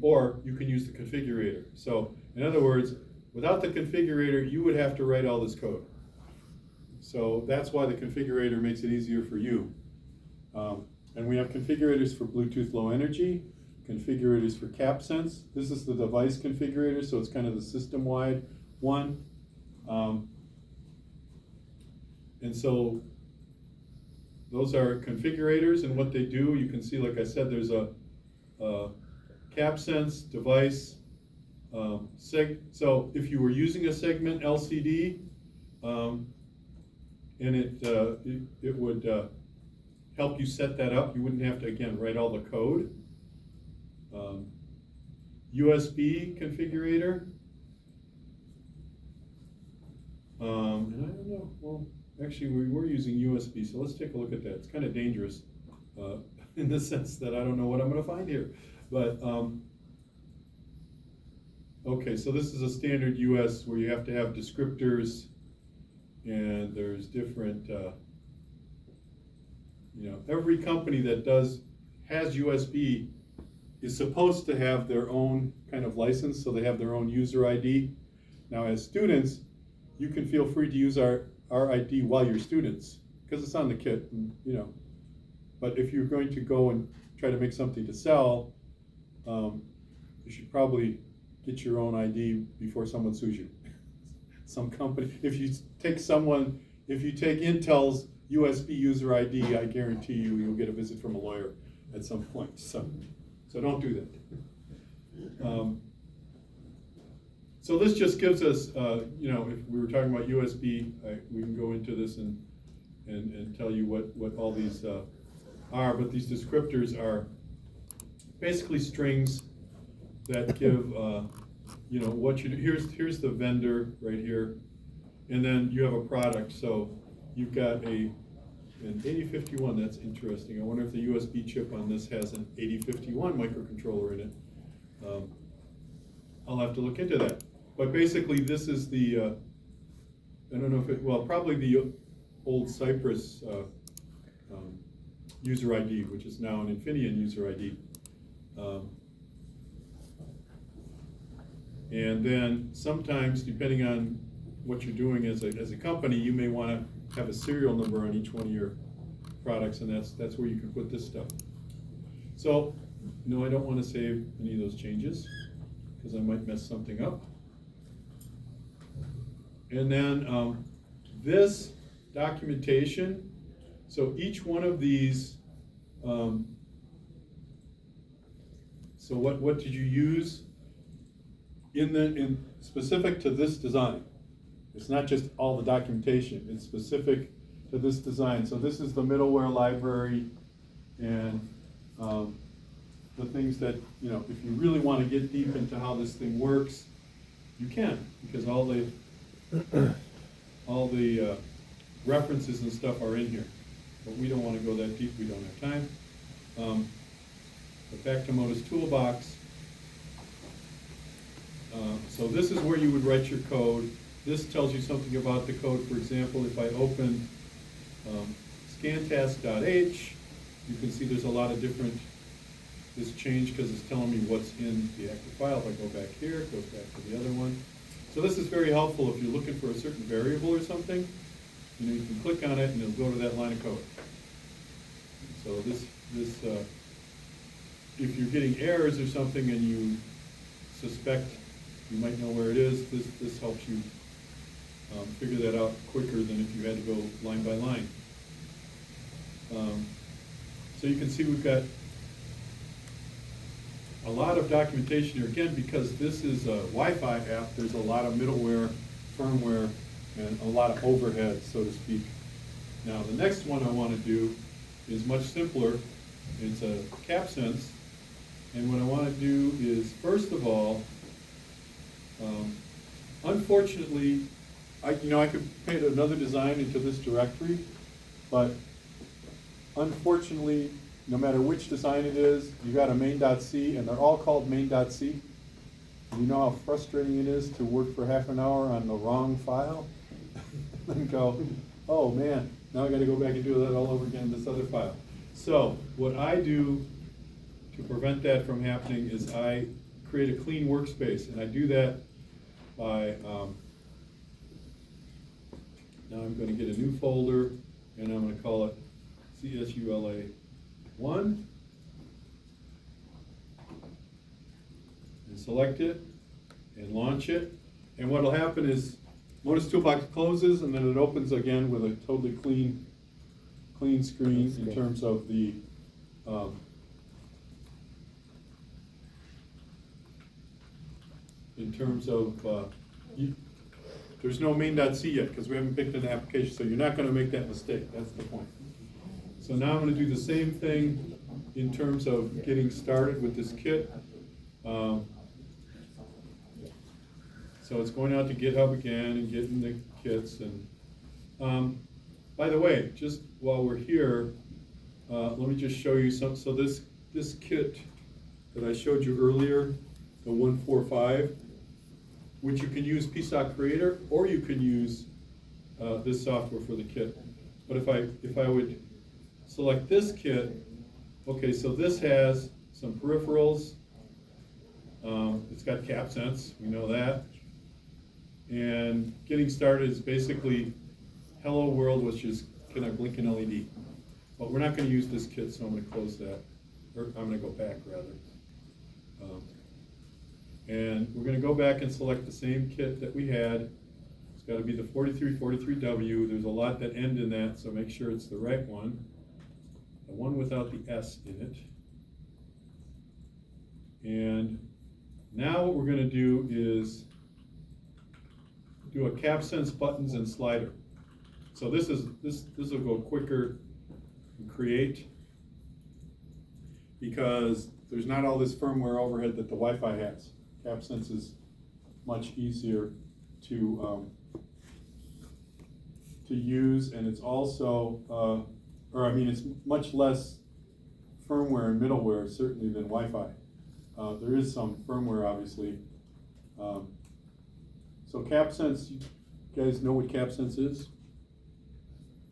or you can use the configurator. So in other words, without the configurator, you would have to write all this code. So that's why the configurator makes it easier for you. And we have configurators for Bluetooth Low Energy, configurators for CapSense. This is the device configurator, so it's kind of the system-wide one. And so those are configurators, and what they do, you can see, like I said, there's a CapSense device. So if you were using a segment LCD, and it would help you set that up. You wouldn't have to, again, write all the code. USB configurator. And I don't know, well, actually we were using USB, so let's take a look at that. It's kind of dangerous in the sense that I don't know what I'm going to find here. But, okay, so this is a standard US where you have to have descriptors, and there's different, every company that has USB is supposed to have their own kind of license, so they have their own user ID. Now, as students, you can feel free to use our ID while you're students, because it's on the kit, But if you're going to go and try to make something to sell, you should probably get your own ID before someone sues you. Some company, if you take Intel's USB user ID, I guarantee you'll get a visit from a lawyer at some point. So don't do that. So this just gives us, if we were talking about USB, we can go into this and tell you what all these are. But these descriptors are basically strings that give, what you do. Here's the vendor right here, and then you have a product. So you've got an 8051. That's interesting. I wonder if the USB chip on this has an 8051 microcontroller in it. I'll have to look into that. But basically, this is the, I don't know if probably the old Cypress user ID, which is now an Infineon user ID. And then sometimes, depending on what you're doing as a company, you may want to have a serial number on each one of your products, and that's where you can put this stuff. So, no, I don't want to save any of those changes, because I might mess something up. And then this documentation, so each one of these, so what did you use in specific to this design? It's not just all the documentation, it's specific to this design. So this is the middleware library, and the things that, if you really want to get deep into how this thing works, you can, because all the references and stuff are in here. But we don't want to go that deep, we don't have time. But back to Moda's toolbox. So this is where you would write your code. This tells you something about the code. For example, if I open scantask.h, you can see there's a lot of different, this changed because it's telling me what's in the active file. If I go back here, it goes back to the other one. So this is very helpful if you're looking for a certain variable or something. You can click on it and it'll go to that line of code. So this if you're getting errors or something and you suspect you might know where it is, this helps you figure that out quicker than if you had to go line by line. So you can see we've got a lot of documentation here, again, because this is a Wi-Fi app. There's a lot of middleware, firmware, and a lot of overhead, so to speak. Now, the next one I want to do is much simpler. It's a CapSense, and what I want to do is, first of all, unfortunately, I could paint another design into this directory, but unfortunately, no matter which design it is, you got a main.c, and they're all called main.c. You know how frustrating it is to work for half an hour on the wrong file? And go, oh man, now I got to go back and do that all over again in this other file. So what I do to prevent that from happening is I create a clean workspace, and I do that by Now I'm gonna get a new folder, and I'm gonna call it CSULA 1. And select it, and launch it. And what'll happen is, Modus Toolbox closes, and then it opens again with a totally clean screen in terms of the, there's no main.c yet, because we haven't picked an application, so you're not gonna make that mistake, that's the point. So now I'm gonna do the same thing in terms of getting started with this kit. So it's going out to GitHub again and getting the kits. And by the way, just while we're here, let me just show you some. So this kit that I showed you earlier, the 145, which you can use PSoC Creator, or you can use this software for the kit. But if I would select this kit, okay, so this has some peripherals. It's got CapSense, we know that. And getting started is basically hello world, which is can I blink an LED? But we're not going to use this kit, so I'm going to close that. Or I'm going to go back rather. And we're going to go back and select the same kit that we had. It's got to be the 4343W. There's a lot that end in that, so make sure it's the right one. The one without the S in it. And now what we're going to do is do a CapSense buttons and slider. So this will go quicker and create, because there's not all this firmware overhead that the Wi-Fi has. CapSense is much easier to use, and it's also, it's much less firmware and middleware certainly than Wi-Fi. There is some firmware, obviously. So CapSense, you guys know what CapSense is?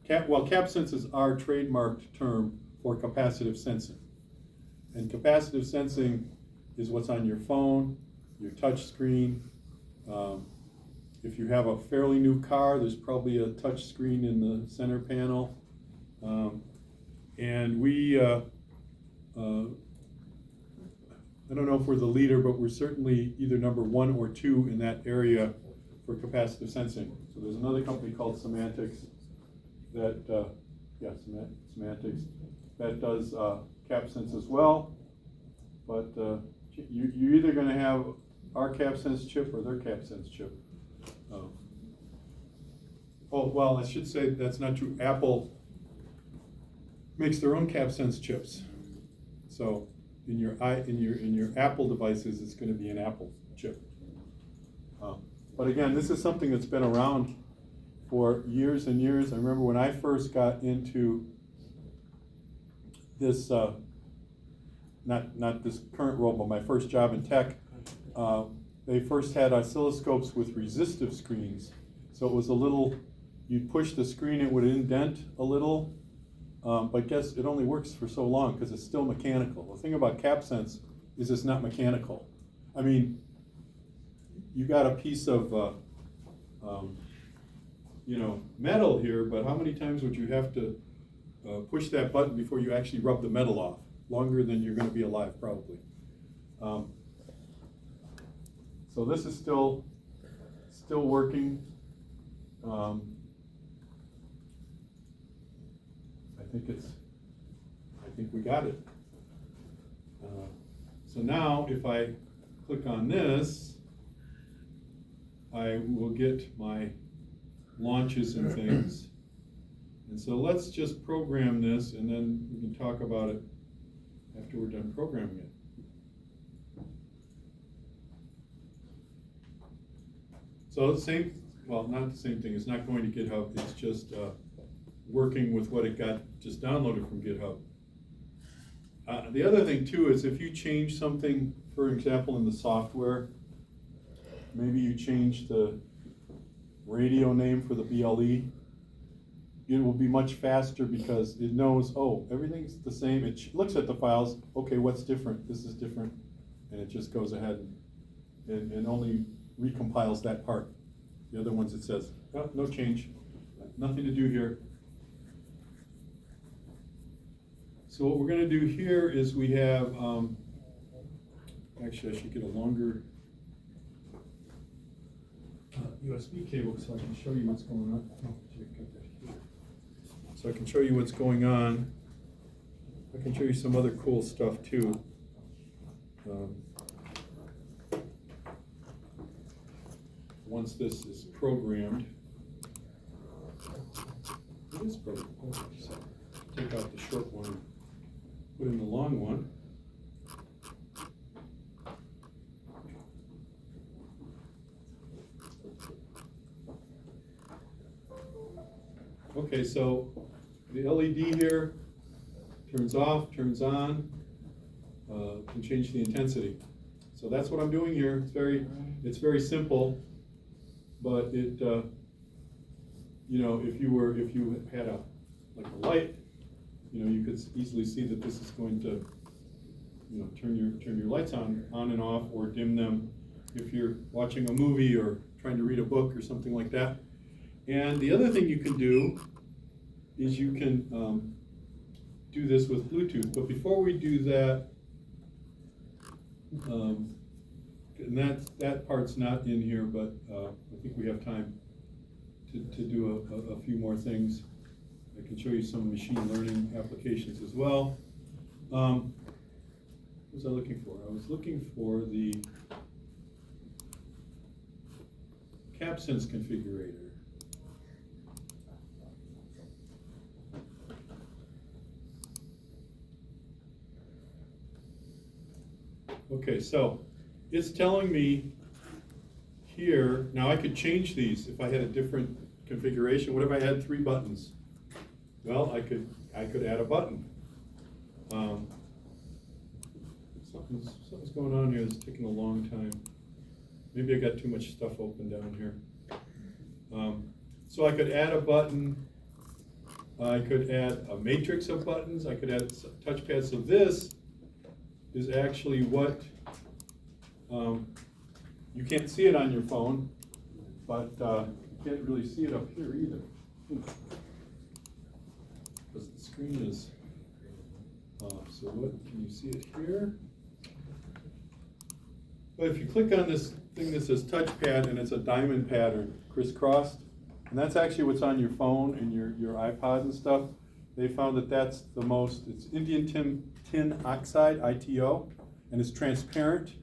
CapSense is our trademarked term for capacitive sensing. And capacitive sensing is what's on your phone, your touch screen. If you have a fairly new car, there's probably a touch screen in the center panel. And we, I don't know if we're the leader, but we're certainly either number 1 or 2 in that area for capacitive sensing. So there's another company called Semantics that, Semantics, that does CapSense as well. But you're either going to have our CapSense chip or their CapSense chip. I should say that's not true. Apple makes their own CapSense chips. So in your Apple devices, it's going to be an Apple chip. But again, this is something that's been around for years and years. I remember when I first got into this, not this current role, but my first job in tech, they first had oscilloscopes with resistive screens. So it was a little, you'd push the screen, it would indent a little, but guess it only works for so long because it's still mechanical. The thing about CapSense is it's not mechanical. I mean, you got a piece of metal here, but how many times would you have to push that button before you actually rub the metal off? Longer than you're going to be alive, probably. So this is still working. I think we got it. So now if I click on this, I will get my launches and things. And so let's just program this, and then we can talk about it after we're done programming it. So not the same thing, it's not going to GitHub, it's just working with what it got just downloaded from GitHub. The other thing too is if you change something, for example, in the software, maybe you change the radio name for the BLE, it will be much faster because it knows, oh, everything's the same. It looks at the files, okay, what's different? This is different. And it just goes ahead and only recompiles that part. The other ones it says, oh, no change. nothing to do here. So what we're gonna do here is we have, actually I should get a longer USB cable so I can show you what's going on. Oh, gee, I got that here. So I can show you what's going on. I can show you some other cool stuff too. Once this is programmed, it is programmed. So take out the short one, put in the long one. Okay, so the LED here turns off, turns on, can change the intensity. So that's what I'm doing here. It's very simple, but it, you know, if you had like a light, you know, you could easily see that this is going to, you know, turn your lights on and off, or dim them if you're watching a movie or trying to read a book or something like that. And the other thing you can do is you can do this with Bluetooth. But before we do that, and that part's not in here, but I think we have time to do a few more things. I can show you some machine learning applications as well. What was I looking for? I was looking for the CapSense configurator. Okay, so it's telling me here, now I could change these if I had a different configuration. What if I had 3 buttons? Well, I could add a button. Something's going on here that's taking a long time. Maybe I got too much stuff open down here. So I could add a button. I could add a matrix of buttons. I could add a touchpad. So this is actually what, you can't see it on your phone, but you can't really see it up here either. Because the screen is off. So what, can you see it here? But if you click on this thing that says touchpad and it's a diamond pattern, crisscrossed, and that's actually what's on your phone and your iPod and stuff, they found that that's the most, it's indium tin oxide, ITO, and it's transparent,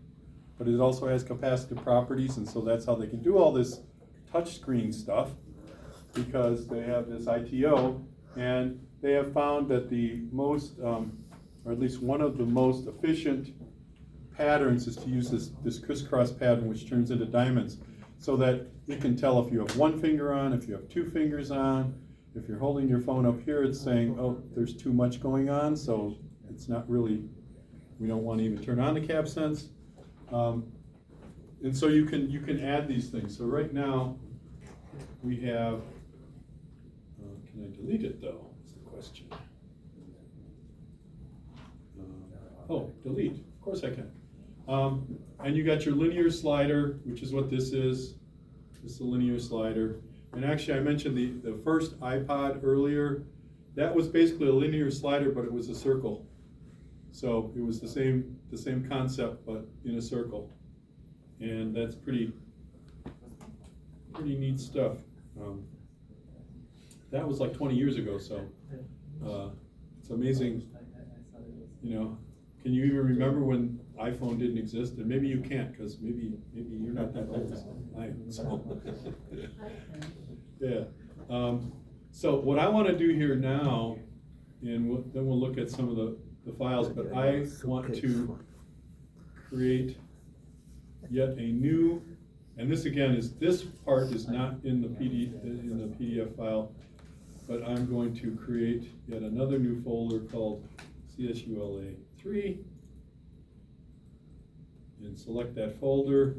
but it also has capacitive properties, and so that's how they can do all this touchscreen stuff, because they have this ITO, and they have found that the most, or at least one of the most efficient patterns is to use this crisscross pattern, which turns into diamonds, so that you can tell if you have 1 finger on, if you have 2 fingers on. If you're holding your phone up here, it's saying, oh, there's too much going on, so it's not really, we don't want to even turn on the CapSense. And so you can add these things. So right now, we have, can I delete it though, is the question. Oh, delete, of course I can. And you got your linear slider, which is what this is. This is the linear slider. And actually I mentioned the first iPod earlier. That was basically a linear slider, but it was a circle. So it was the same concept, but in a circle. And that's pretty neat stuff. That was like 20 years ago, so it's amazing. You know, can you even remember when iPhone didn't exist? And maybe you can't, because maybe you're not that old as I am. So. Yeah. So what I want to do here now, and then we'll look at some of the files, but I want to create yet a new, and this again is, this part is not in the PDF file, but I'm going to create yet another new folder called CSULA 3, and select that folder.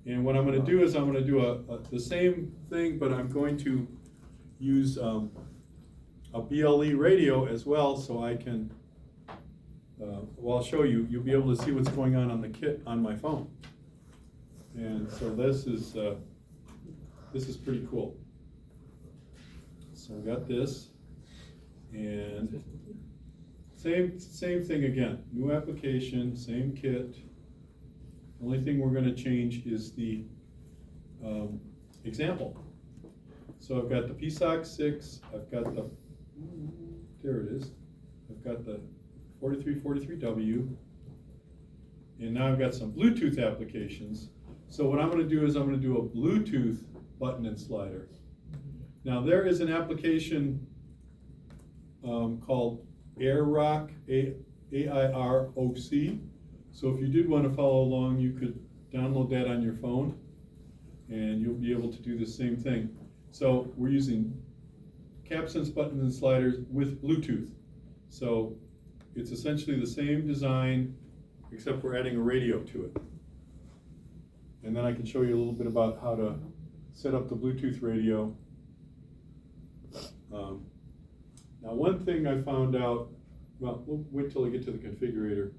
And what I'm going to do is I'm going to do the same thing, but I'm going to use a BLE radio as well, so I can, well, I'll show you. You'll be able to see what's going on the kit on my phone. And so this is pretty cool. So we got this, and same thing again. New application, same kit. Only thing we're going to change is the example. So I've got the PSoC 6. I've got the there it is. I've got the 4343W, and now I've got some Bluetooth applications. So what I'm going to do is I'm going to do a Bluetooth button and slider. Now there is an application called AirRock, AIROC. So if you did want to follow along, you could download that on your phone, and you'll be able to do the same thing. So we're using CapSense buttons and sliders with Bluetooth. So it's essentially the same design, except we're adding a radio to it. And then I can show you a little bit about how to set up the Bluetooth radio. Now one thing I found out, well, we'll wait till I get to the configurator.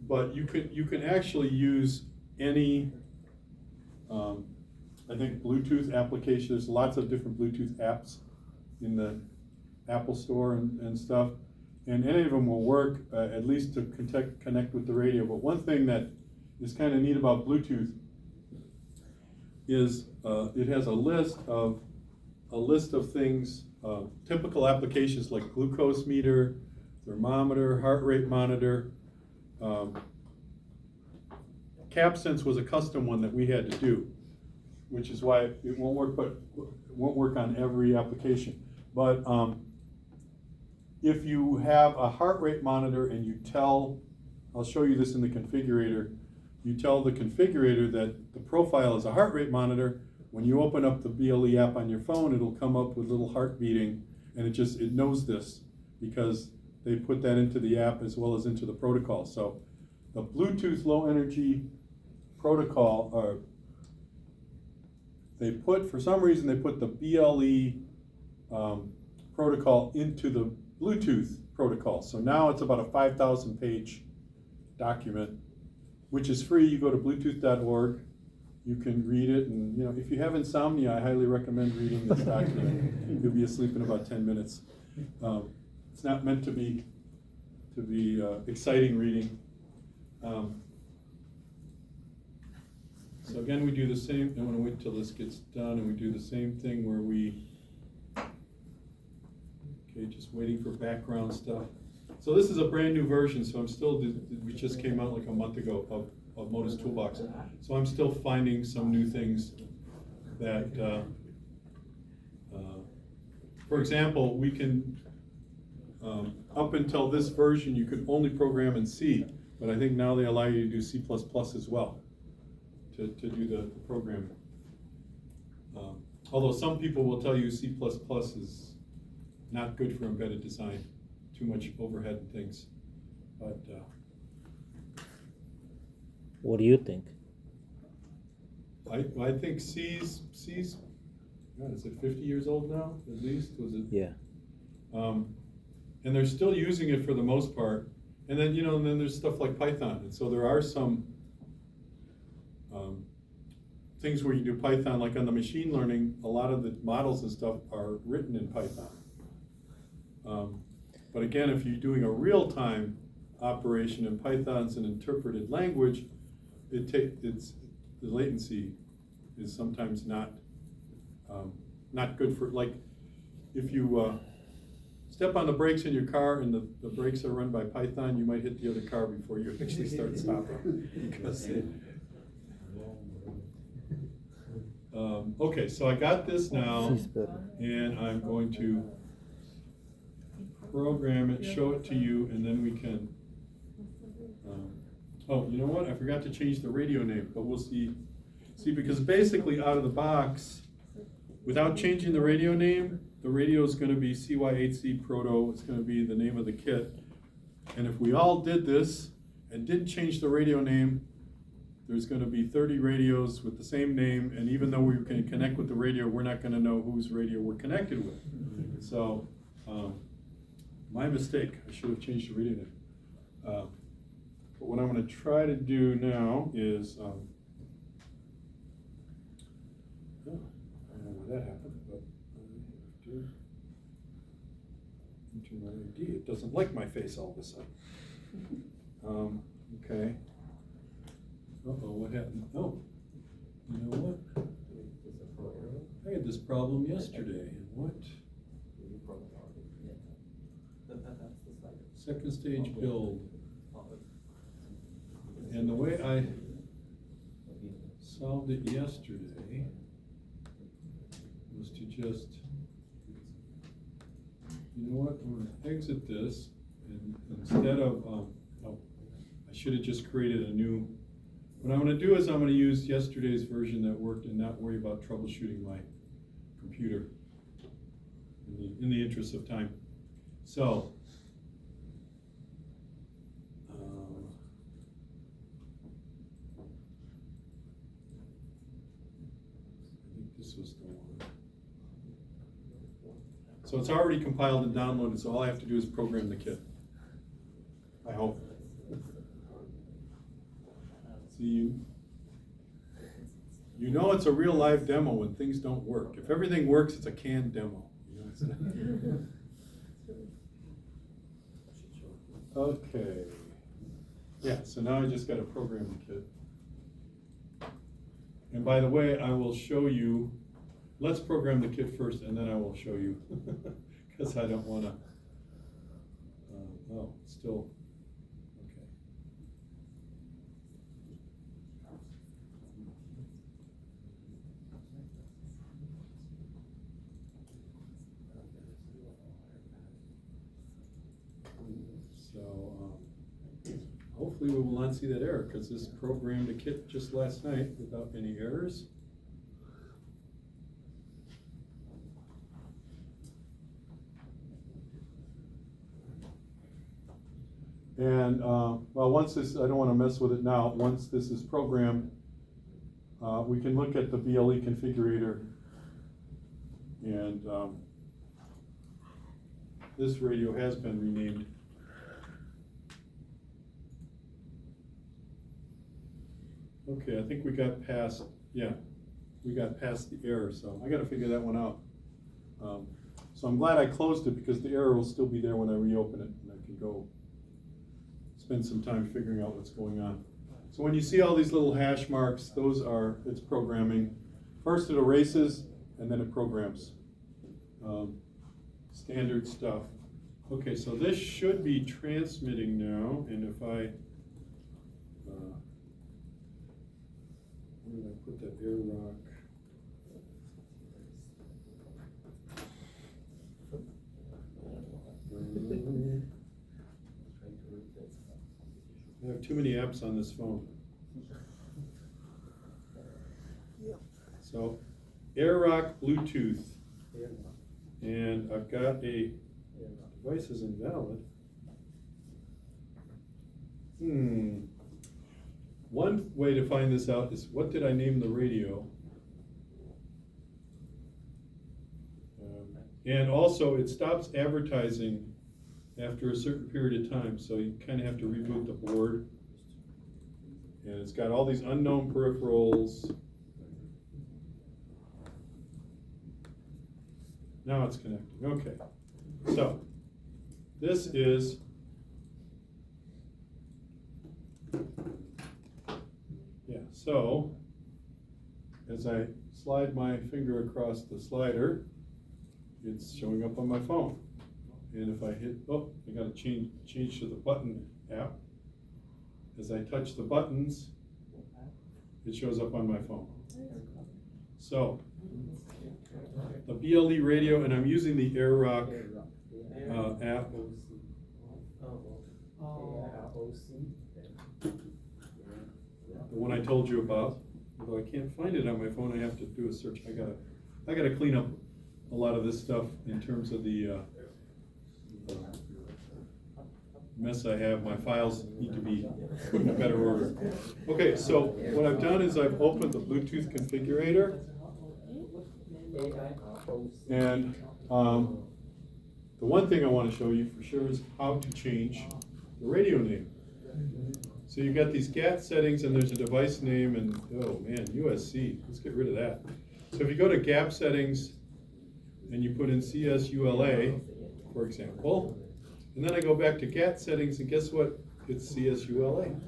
But you can actually use any, I think, Bluetooth application. There's lots of different Bluetooth apps in the Apple Store and stuff. And any of them will work, at least to connect with the radio. But one thing that is kind of neat about Bluetooth is it has a list of things, typical applications like glucose meter, thermometer, heart rate monitor. CapSense was a custom one that we had to do, which is why it won't work, but it won't work on every application. But if you have a heart rate monitor and you tell, I'll show you this in the configurator, you tell the configurator that the profile is a heart rate monitor. When you open up the BLE app on your phone, it'll come up with little heart beating, and it knows this because they put that into the app as well as into the protocol. So the Bluetooth low energy protocol, for some reason they put the BLE protocol into the Bluetooth protocol. So now it's about a 5,000 page document, which is free. You go to bluetooth.org, you can read it, and if you have insomnia, I highly recommend reading this document. You'll be asleep in about 10 minutes. It's not meant to be exciting reading. So again, we do the same. I want to wait till this gets done, and we do the same thing where we. Okay, just waiting for background stuff. So this is a brand new version. So we just came out like a month ago of Modus Toolbox. So I'm still finding some new things that, for example, we can. Up until this version, you could only program in C, but I think now they allow you to do C++ as well to do the programming. Although some people will tell you C++ is not good for embedded design, too much overhead and things. But what do you think? I think C's. God, is it 50 years old now? At least was it? Yeah. And they're still using it for the most part. And then, and then there's stuff like Python. And so there are some things where you do Python, like on the machine learning, a lot of the models and stuff are written in Python. But again, if you're doing a real-time operation in Python's an interpreted language, the latency is sometimes not good for, like, if you step on the brakes in your car and the brakes are run by Python, you might hit the other car before you actually start stopping. Because okay, so I got this now, and I'm going to program it, show it to you, and then we can. Oh, you know what? I forgot to change the radio name, but we'll see. See, because basically out of the box, without changing the radio name, the radio is going to be CY8C Proto. It's going to be the name of the kit. And if we all did this and didn't change the radio name, there's going to be 30 radios with the same name. And even though we can connect with the radio, we're not going to know whose radio we're connected with. So, my mistake. I should have changed the radio name. But what I'm going to try to do now is, I don't know where that happened, but I have to enter my ID. It doesn't like my face all of a sudden. Okay. Uh-oh, what happened? Oh, you know what? I had this problem yesterday, and what? Second stage build. And the way I solved it yesterday was to just, you know what, I'm gonna exit this, and instead of, oh, I should have just created a new, what I'm gonna do is I'm gonna use yesterday's version that worked and not worry about troubleshooting my computer in the interest of time. So, I think this was the one. So it's already compiled and downloaded, so all I have to do is program the kit. I hope. See, you know it's a real live demo when things don't work. If everything works, it's a canned demo. You know, okay. Yeah, so now I just got to program the kit. And by the way, I will show you, let's program the kit first and then I will show you. Because I don't want to, oh, still, okay. So, hopefully we will not see that error because this programmed a kit just last night without any errors. And, well, once this, I don't want to mess with it now, once this is programmed, we can look at the BLE configurator. And this radio has been renamed. Okay, I think we got past, yeah, we got past the error, so I got to figure that one out. So I'm glad I closed it because the error will still be there when I reopen it, and I can go spend some time figuring out what's going on. So when you see all these little hash marks, those are, it's programming. First it erases, and then it programs. Standard stuff. Okay, so this should be transmitting now, and if I, where did I put that air rock? I have too many apps on this phone. So, AirRock Bluetooth. And I've got a device is invalid. One way to find this out is what did I name the radio? And also it stops advertising after a certain period of time, so you kind of have to reboot the board. And it's got all these unknown peripherals. Now it's connecting. Okay. So this is so as I slide my finger across the slider, it's showing up on my phone. And if I hit, oh, I got to change to the button app. As I touch the buttons, it shows up on my phone. So the BLE radio, and I'm using the AirRock app. The one I told you about. Although I can't find it on my phone, I have to do a search. I gotta clean up a lot of this stuff in terms of the mess I have. My files need to be put in a better order. Okay, so what I've done is I've opened the Bluetooth configurator, and the one thing I want to show you for sure is how to change the radio name. So you've got these GAT settings, and there's a device name, and oh man, USC, let's get rid of that. So if you go to gap settings and you put in CSULA, for example, and then I go back to GAT settings, and guess what? It's CSULA.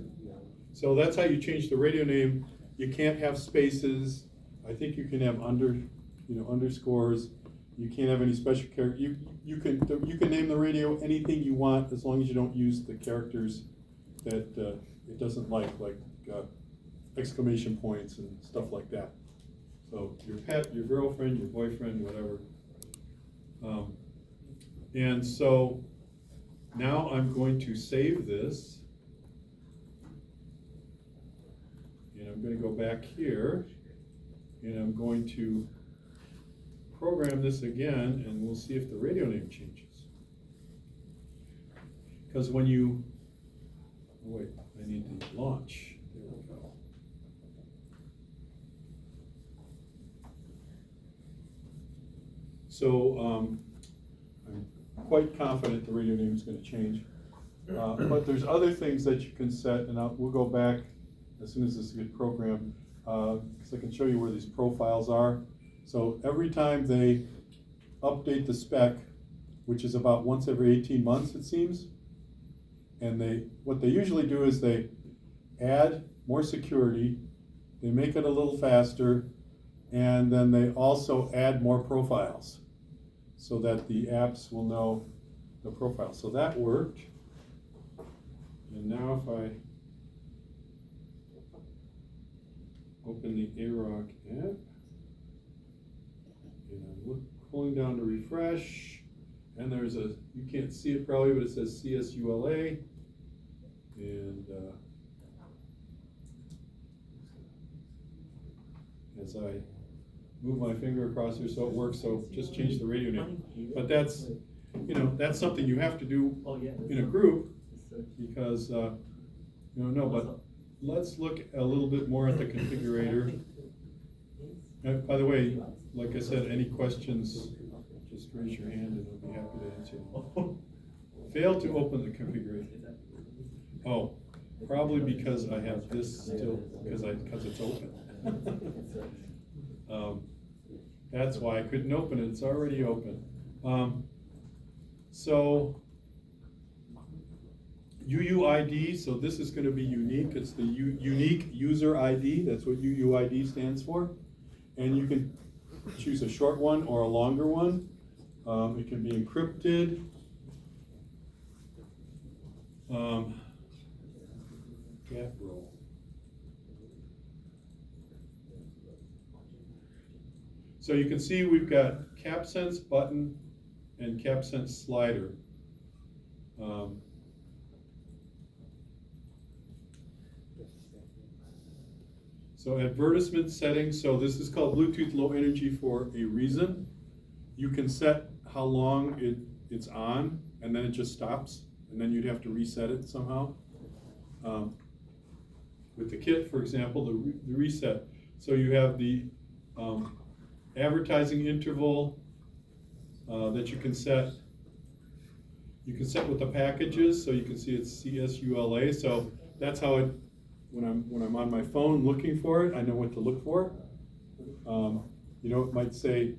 So that's how you change the radio name. You can't have spaces. I think you can have underscores. You can't have any special character. You can name the radio anything you want as long as you don't use the characters that it doesn't like exclamation points and stuff like that. So your pet, your girlfriend, your boyfriend, whatever. And so now I'm going to save this. And I'm going to go back here. And I'm going to program this again, and we'll see if the radio name changes. Because when you, oh wait, I need to launch. There we go. So I'm quite confident the radio name is going to change. But there's other things that you can set, and we'll go back as soon as this gets programmed, because I can show you where these profiles are. So every time they update the spec, which is about once every 18 months, it seems, and what they usually do is they add more security, they make it a little faster, and then they also add more profiles so that the apps will know the profile. So that worked. And now if I open the AROC app, and I'm pulling down to refresh, and there's you can't see it probably, but it says CSULA, and as I move my finger across here so it works, so just change the radio name. But that's, that's something you have to do in a group, because, but let's look a little bit more at the configurator. By the way, like I said, any questions, just raise your hand and I'll be happy to answer them. Fail to open the configurator. Oh, probably because I have this still, because it's open. That's why I couldn't open it. It's already open. So UUID, so this is going to be unique. It's the unique user ID. That's what UUID stands for. And you can choose a short one or a longer one. It can be encrypted. Gap role. So you can see we've got CapSense button and CapSense slider. So advertisement settings, so this is called Bluetooth Low Energy for a reason. You can set how long it's on, and then it just stops, and then you'd have to reset it somehow. With the kit, for example, the reset. So you have the advertising interval that you can set. You can set with the packages, so you can see it's CSULA. So that's how it. When I'm on my phone looking for it, I know what to look for. It might say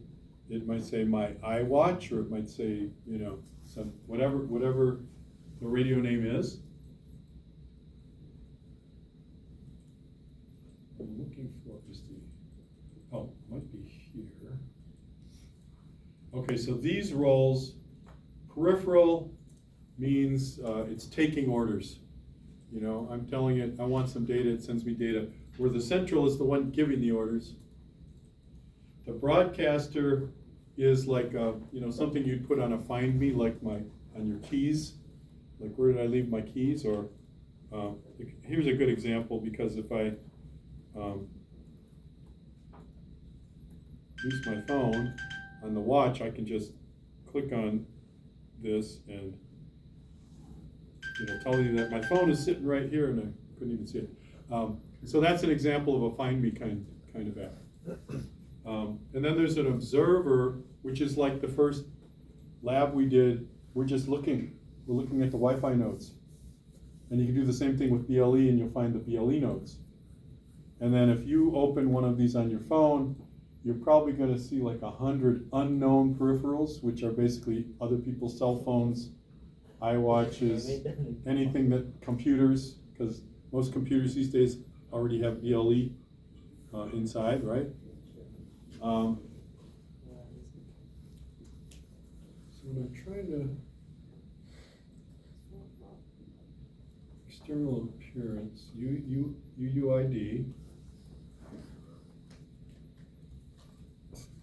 my iWatch, or it might say some whatever the radio name is. I'm looking for it might be here. Okay, so these roles, peripheral means it's taking orders. I'm telling it, I want some data, it sends me data. Where the central is the one giving the orders. The broadcaster is like, something you'd put on a Find Me, like on your keys. Like, where did I leave my keys? Or, here's a good example, because if I use my phone on the watch, I can just click on this and tell you that my phone is sitting right here, and I couldn't even see it. So that's an example of a Find Me kind of app. And then there's an observer, which is like the first lab we did. We're looking at the Wi-Fi nodes. And you can do the same thing with BLE, and you'll find the BLE nodes. And then if you open one of these on your phone, you're probably gonna see like 100 unknown peripherals, which are basically other people's cell phones, iWatches, anything that computers, because most computers these days already have BLE inside, right? So what I'm trying to, external appearance, UUID.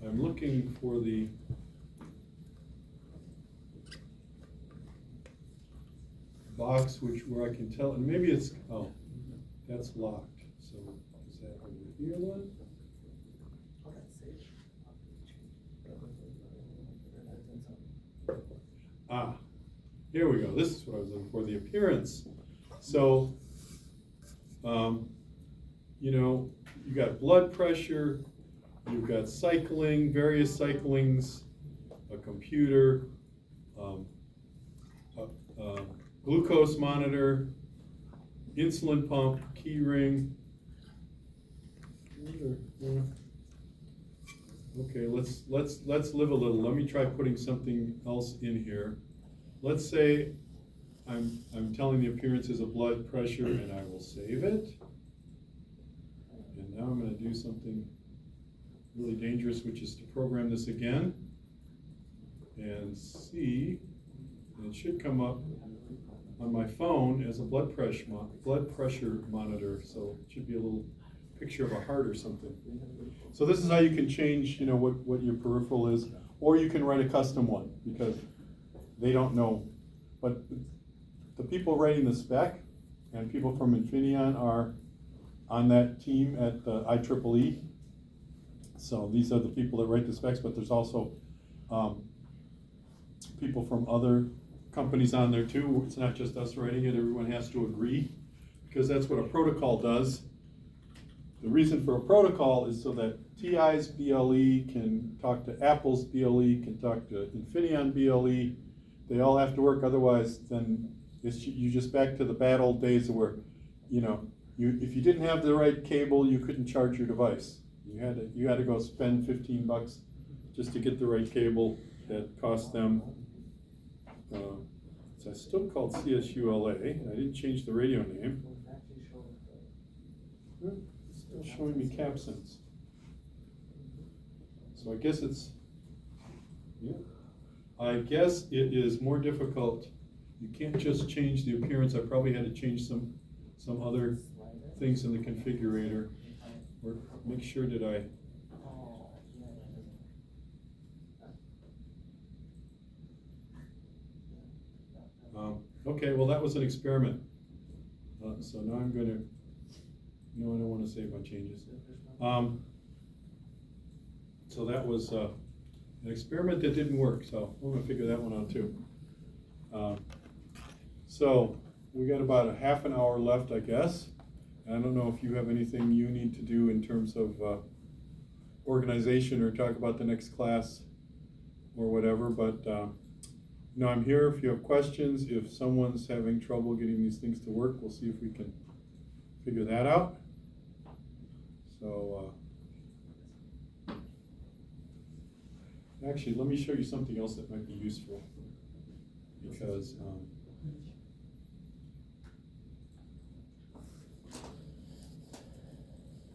I'm looking for the box where I can tell, and maybe it's, oh, that's locked. So is that over here one? Ah, here we go. This is what I was looking for, the appearance. So, you know, you got blood pressure, you've got cycling, various cyclings, a computer, glucose monitor, insulin pump, key ring. Okay, let's live a little. Let me try putting something else in here. Let's say I'm telling the appearance is a blood pressure, and I will save it. And now I'm going to do something really dangerous, which is to program this again and see. And it should come up on my phone as a blood pressure monitor. So it should be a little picture of a heart or something. So this is how you can change, you know, what your peripheral is, or you can write a custom one because they don't know. But the people writing the spec and people from Infineon are on that team at the IEEE. So these are the people that write the specs, but there's also people from other companies on there too. It's not just us writing it, everyone has to agree, because that's what a protocol does. The reason for a protocol is so that TI's BLE can talk to Apple's BLE, can talk to Infineon BLE. They all have to work, otherwise then you just back to the bad old days where, you know, if you didn't have the right cable, you couldn't charge your device. You had to go spend $15 just to get the right cable that cost them. It's still called CSULA. I didn't change the radio name. It's still showing me capsins. So I guess it's, yeah. I guess it is more difficult. You can't just change the appearance. I probably had to change some other things in the configurator. Or make sure that I, okay, well that was an experiment. So now I'm going to, no, I don't want to save my changes. So that was an experiment that didn't work, so we're going to figure that one out too. So we got about a half an hour left, I guess. I don't know if you have anything you need to do in terms of organization or talk about the next class or whatever, but you know, I'm here if you have questions. If someone's having trouble getting these things to work, we'll see if we can figure that out. So actually, let me show you something else that might be useful, because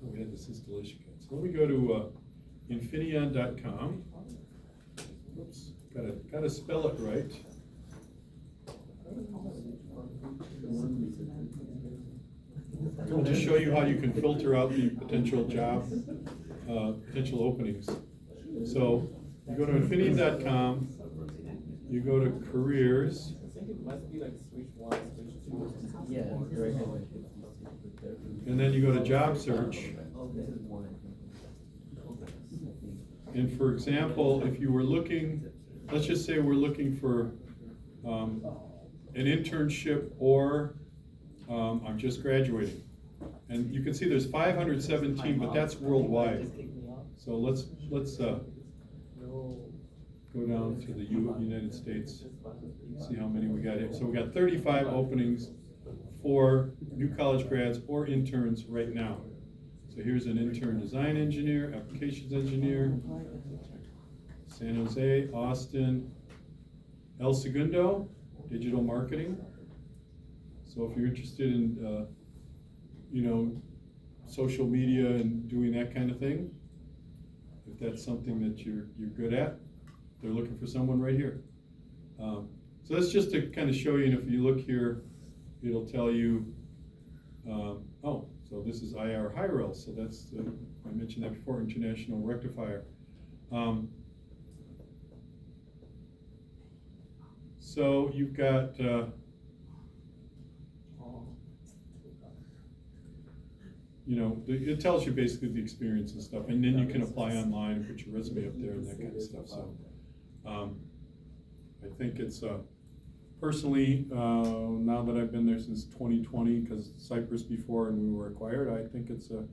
we had this installation guide. So let me go to infineon.com. Oops, gotta spell it right. I'll just show you how you can filter out the potential potential openings. So you go to infineon.com, you go to careers. I think it must be like switch 1, switch 2. Yeah, right. And then you go to job search. And for example, if you were looking, let's just say we're looking for an internship, or I'm just graduating. And you can see there's 517, but that's worldwide. So let's go down to the United States, see how many we got here. So we got 35 openings for new college grads or interns right now. So So here's an intern design engineer, applications engineer, San Jose, Austin, El Segundo, digital marketing. So if you're interested in, social media and doing that kind of thing, if that's something that you're good at, they're looking for someone right here. So that's just to kind of show you, and if you look here, it'll tell you, so this is IR High-Rel, so that's, I mentioned that before, International Rectifier. So you've got, it tells you basically the experience and stuff, and then you can apply online and put your resume up there and that kind of stuff. So I think it's personally, now that I've been there since 2020, because Cypress before and we were acquired, I think it's a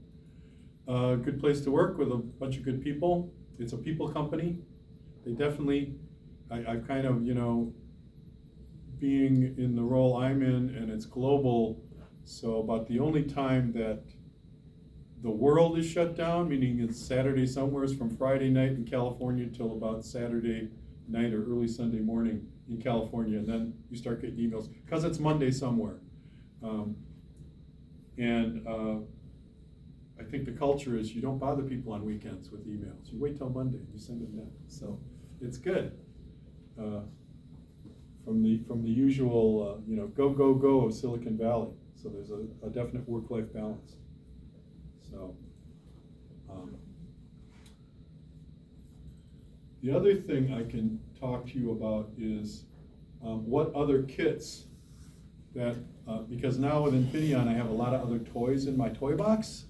good place to work with a bunch of good people. It's a people company. They definitely, I've kind of, being in the role I'm in, and it's global, so about the only time that the world is shut down, meaning it's Saturday somewhere, is from Friday night in California till about Saturday night or early Sunday morning in California, and then you start getting emails, because it's Monday somewhere. I think the culture is you don't bother people on weekends with emails. You wait till Monday, you send them then. So it's good. From the usual, go, go, go of Silicon Valley. So there's a definite work-life balance. So the other thing I can talk to you about is what other kits that, because now with Infineon I have a lot of other toys in my toy box.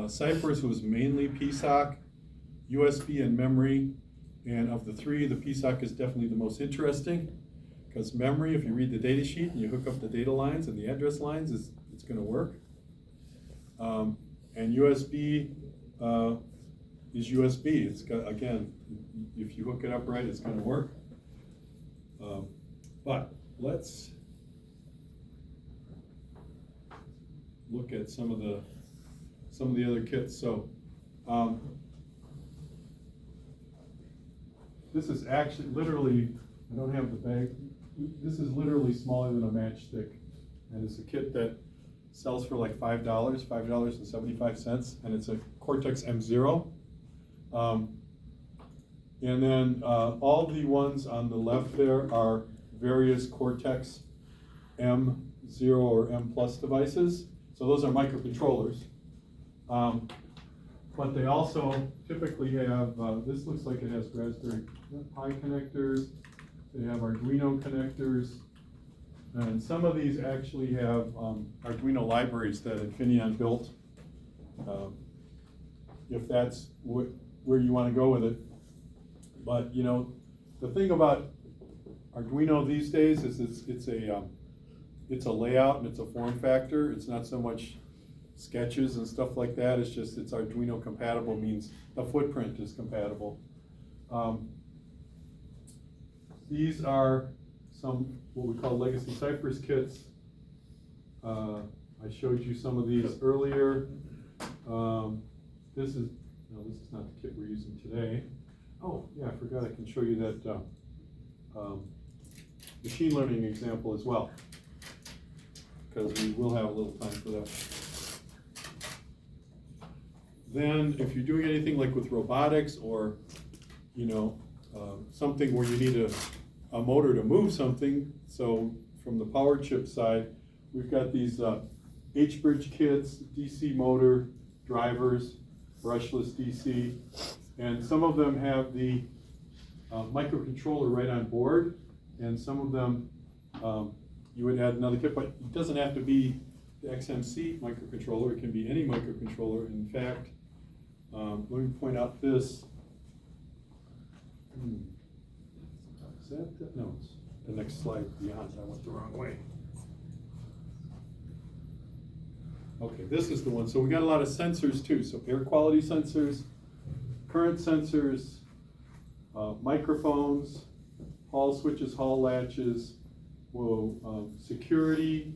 Cypress was mainly PSoC, USB and memory, and of the three, the PSoC is definitely the most interesting, because memory, if you read the data sheet and you hook up the data lines and the address lines, it's going to work. And USB is USB. It's got, again, if you hook it up right, it's going to work. But let's look at some of the other kits. So this is actually literally, I don't have the bag. This is literally smaller than a matchstick, and it's a kit that sells for like $5.75, and it's a Cortex M0. And then all the ones on the left there are various Cortex M0 or M Plus devices. So those are microcontrollers. But they also typically have, this looks like it has Raspberry Pi connectors. They have Arduino connectors. And some of these actually have Arduino libraries that Infineon built, if that's where you want to go with it. But the thing about Arduino these days is it's a layout and it's a form factor. It's not so much sketches and stuff like that. It's just it's Arduino compatible, means the footprint is compatible. These are some what we call legacy Cypress kits. I showed you some of these earlier. This is not the kit we're using today. Oh yeah, I forgot I can show you that machine learning example as well, because we will have a little time for that. Then if you're doing anything like with robotics or something where you need a motor to move something, so from the power chip side, we've got these H-bridge kits, DC motor drivers, brushless DC, and some of them have the microcontroller right on board, and some of them you would add another kit, but it doesn't have to be the XMC microcontroller. It can be any microcontroller. In fact, let me point out this. Is that no, it's the next slide beyond. I went the wrong way. Okay, this is the one. So we got a lot of sensors too. So air quality sensors, current sensors, microphones, hall switches, hall latches, security.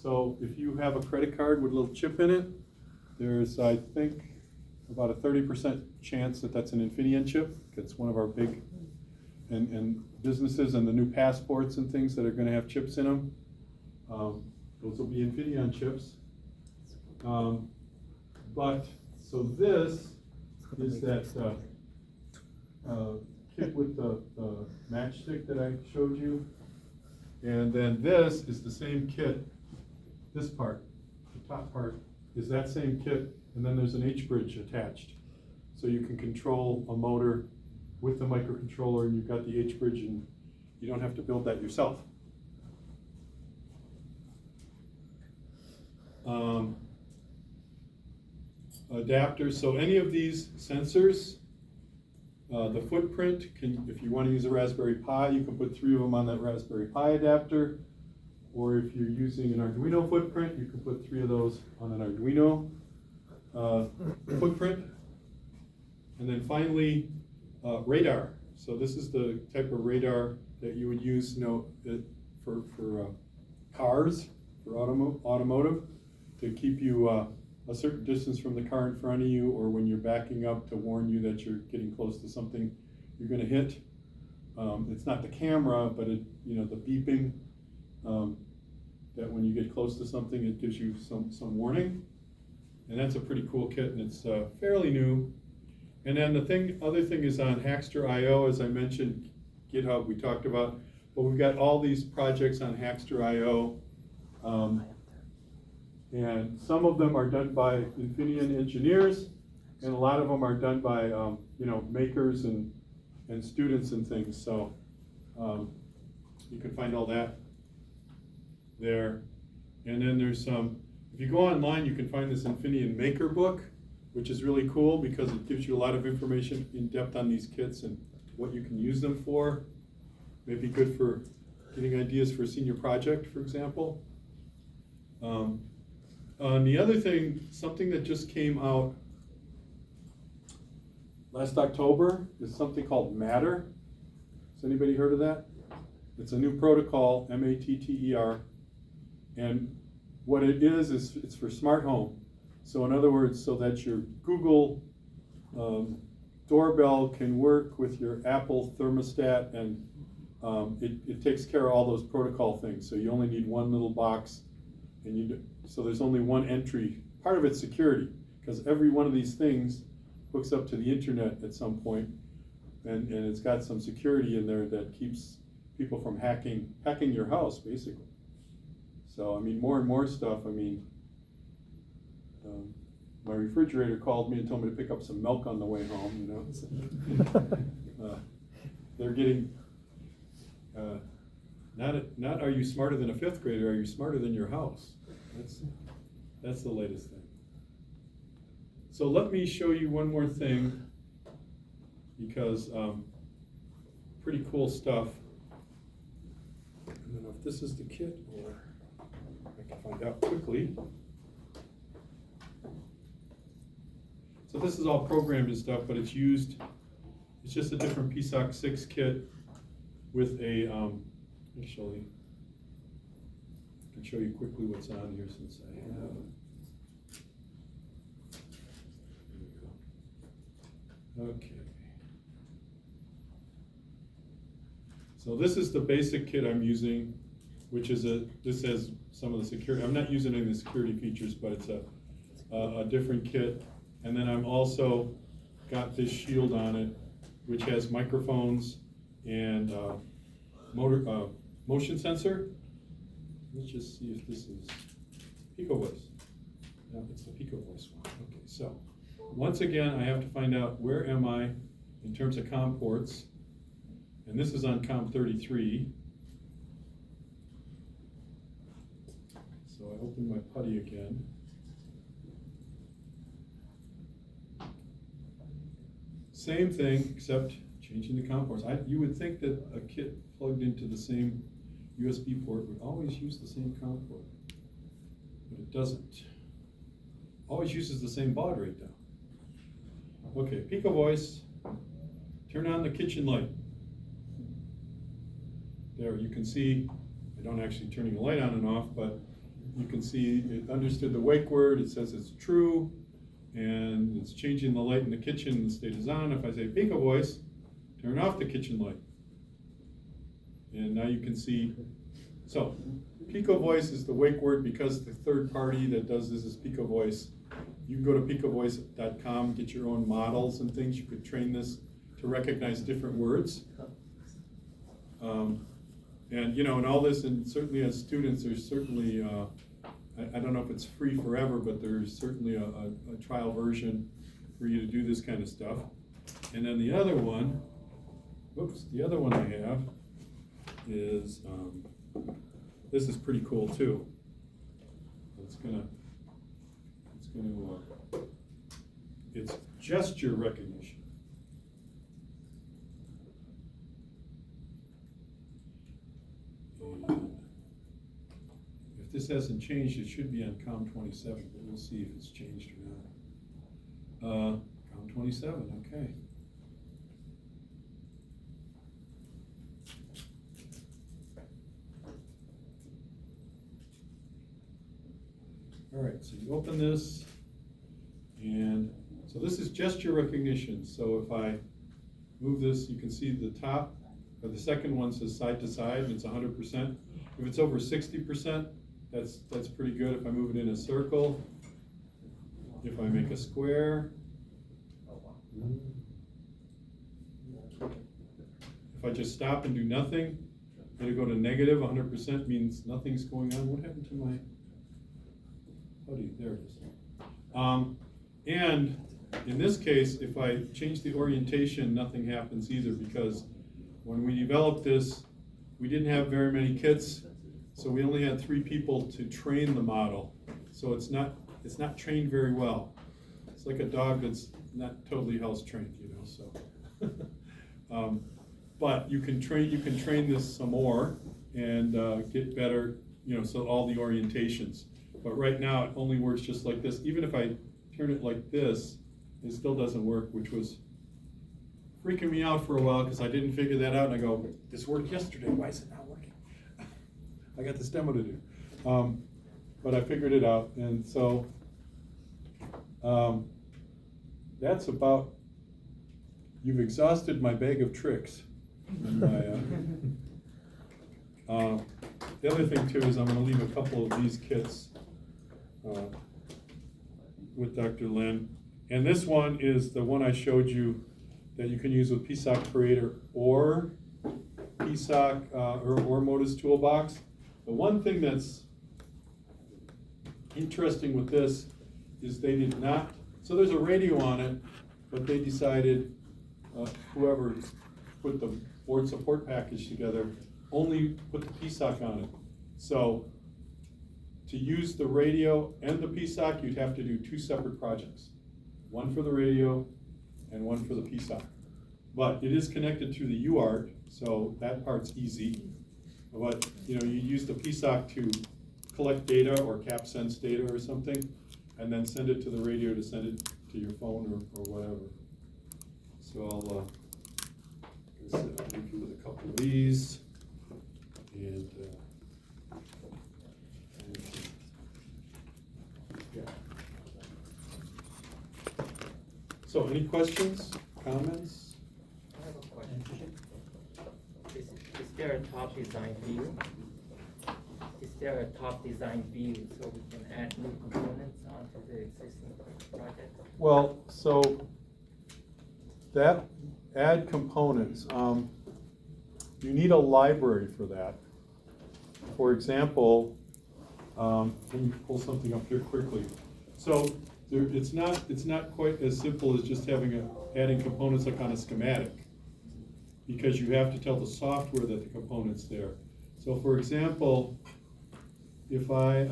So if you have a credit card with a little chip in it, there's, I think, about a 30% chance that that's an Infineon chip. It's one of our big and businesses and the new passports and things that are gonna have chips in them. Those will be Infineon chips. But, so this is that kit with the matchstick that I showed you. And then this is the same kit, this part, the top part, is that same kit, and then there's an H-bridge attached. So you can control a motor with the microcontroller, and you've got the H-bridge, and you don't have to build that yourself. Adapters, so any of these sensors, the footprint, if you want to use a Raspberry Pi, you can put 3 of them on that Raspberry Pi adapter. Or if you're using an Arduino footprint, you can put 3 of those on an Arduino footprint. And then finally, radar. So this is the type of radar that you would use, for cars, for automotive, to keep you a certain distance from the car in front of you, or when you're backing up to warn you that you're getting close to something you're going to hit. It's not the camera, but the beeping, that when you get close to something, it gives you some warning. And that's a pretty cool kit, and it's fairly new. And then the other thing is on Hackster.io, as I mentioned, GitHub we talked about, but we've got all these projects on Hackster.io. And some of them are done by Infineon engineers, and a lot of them are done by makers and students and things. So you can find all that there. And then there's if you go online, you can find this Infineon Maker book, which is really cool because it gives you a lot of information in depth on these kits and what you can use them for. Maybe good for getting ideas for a senior project, for example. The other thing, something that just came out last October, is something called Matter. Has anybody heard of that? It's a new protocol, M-A-T-T-E-R, and what it is it's for smart home. So in other words, so that your Google doorbell can work with your Apple thermostat, and it takes care of all those protocol things. So you only need one little box, and so there's only one entry. Part of it's security, because every one of these things hooks up to the internet at some point, and it's got some security in there that keeps people from hacking your house, basically. So, I mean, more and more stuff. I mean, my refrigerator called me and told me to pick up some milk on the way home, They're getting, not are you smarter than a 5th grader, are you smarter than your house? That's the latest thing. So let me show you one more thing, because pretty cool stuff. I don't know if this is the kit or I can find out quickly. So this is all programmed and stuff, but it's just a different PSoC 6 kit with a, actually, I can show you quickly what's on here since I have. Okay. So this is the basic kit I'm using, which is this has some of the security. I'm not using any of the security features, but it's a different kit. And then I'm also got this shield on it, which has microphones and motion sensor. Let's just see if this is PicoVoice. No, it's the PicoVoice one. Okay, so once again, I have to find out where am I in terms of COM ports. And this is on COM 33. So I open my putty again. Same thing, except changing the COM ports. You would think that a kit plugged into the same USB port would always use the same COM port, but it doesn't. Always uses the same baud rate though. Okay, PicoVoice, turn on the kitchen light. There, you can see, I don't actually turning the light on and off, but you can see it understood the wake word. It says it's true. and it's changing the light in the kitchen, the state is on. If I say Pico voice, turn off the kitchen light. And now you can see, so Pico voice is the wake word because the third party that does this is Pico voice. You can go to picovoice.com, get your own models and things. You could train this to recognize different words. And you know, and all this, and certainly as students, there's certainly, I don't know if it's free forever, but there's certainly a trial version for you to do this kind of stuff. And then the other one, the other one I have is, this is pretty cool too. It's gesture recognition. And if this hasn't changed, it should be on COM 27, but we'll see if it's changed or not. COM 27, okay. All right, so you open this, and so this is gesture recognition. So if I move this, you can see the top, or the second one says side to side, and it's 100%. If it's over 60%, that's pretty good. If I move it in a circle, if I make a square, if I just stop and do nothing, it'll go to negative. 100% means nothing's going on. What happened to my... there it is. And in this case, if I change the orientation, nothing happens either, because when we developed this, we didn't have very many kits, so we only had 3 people to train the model. So it's not trained very well. It's like a dog that's not totally house trained, you know. So, but you can train this some more and get better, you know. So all the orientations. But right now it only works just like this. Even if I turn it like this, it still doesn't work, which was freaking me out for a while because I didn't figure that out. And I go, this worked yesterday, why is it not working? I got this demo to do. But I figured it out. And so that's about, you've exhausted my bag of tricks. And the other thing too is I'm going to leave a couple of these kits with Dr. Lin. And this one is the one I showed you that you can use with PSoC Creator or PSoC or Modus Toolbox. The one thing that's interesting with this is they did not, so there's a radio on it, but they decided, whoever put the board support package together, only put the PSoC on it. So to use the radio and the PSoC, you'd have to do 2 separate projects. One for the radio and one for the PSoC. But it is connected to the UART, so that part's easy. But you know, you use the PSoC to collect data or cap sense data or something, and then send it to the radio to send it to your phone or whatever. So I'll leave you with a couple of these. And yeah. So any questions, comments? I have a question. Is there a top design view? Is there a top design view so we can add new components onto the existing project? Well, so that add components, you need a library for that. For example, let me pull something up here quickly. So it's not quite as simple as just adding components like on a schematic, because you have to tell the software that the component's there. So for example, if I,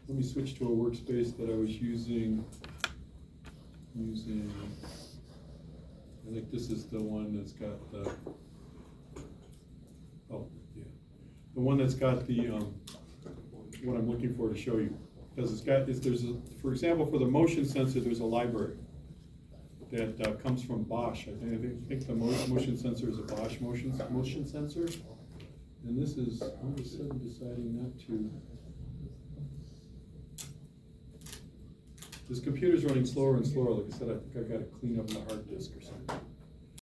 let me switch to a workspace that I was using, I think this is the one that's got the, oh, yeah. The one that's got the, what I'm looking for to show you. Because it's got, for example, for the motion sensor, there's a library that comes from Bosch. I think the motion sensor is a Bosch motion sensor. And this is all of a sudden deciding not to. This computer's running slower and slower. Like I said, I think I gotta clean up the hard disk or something.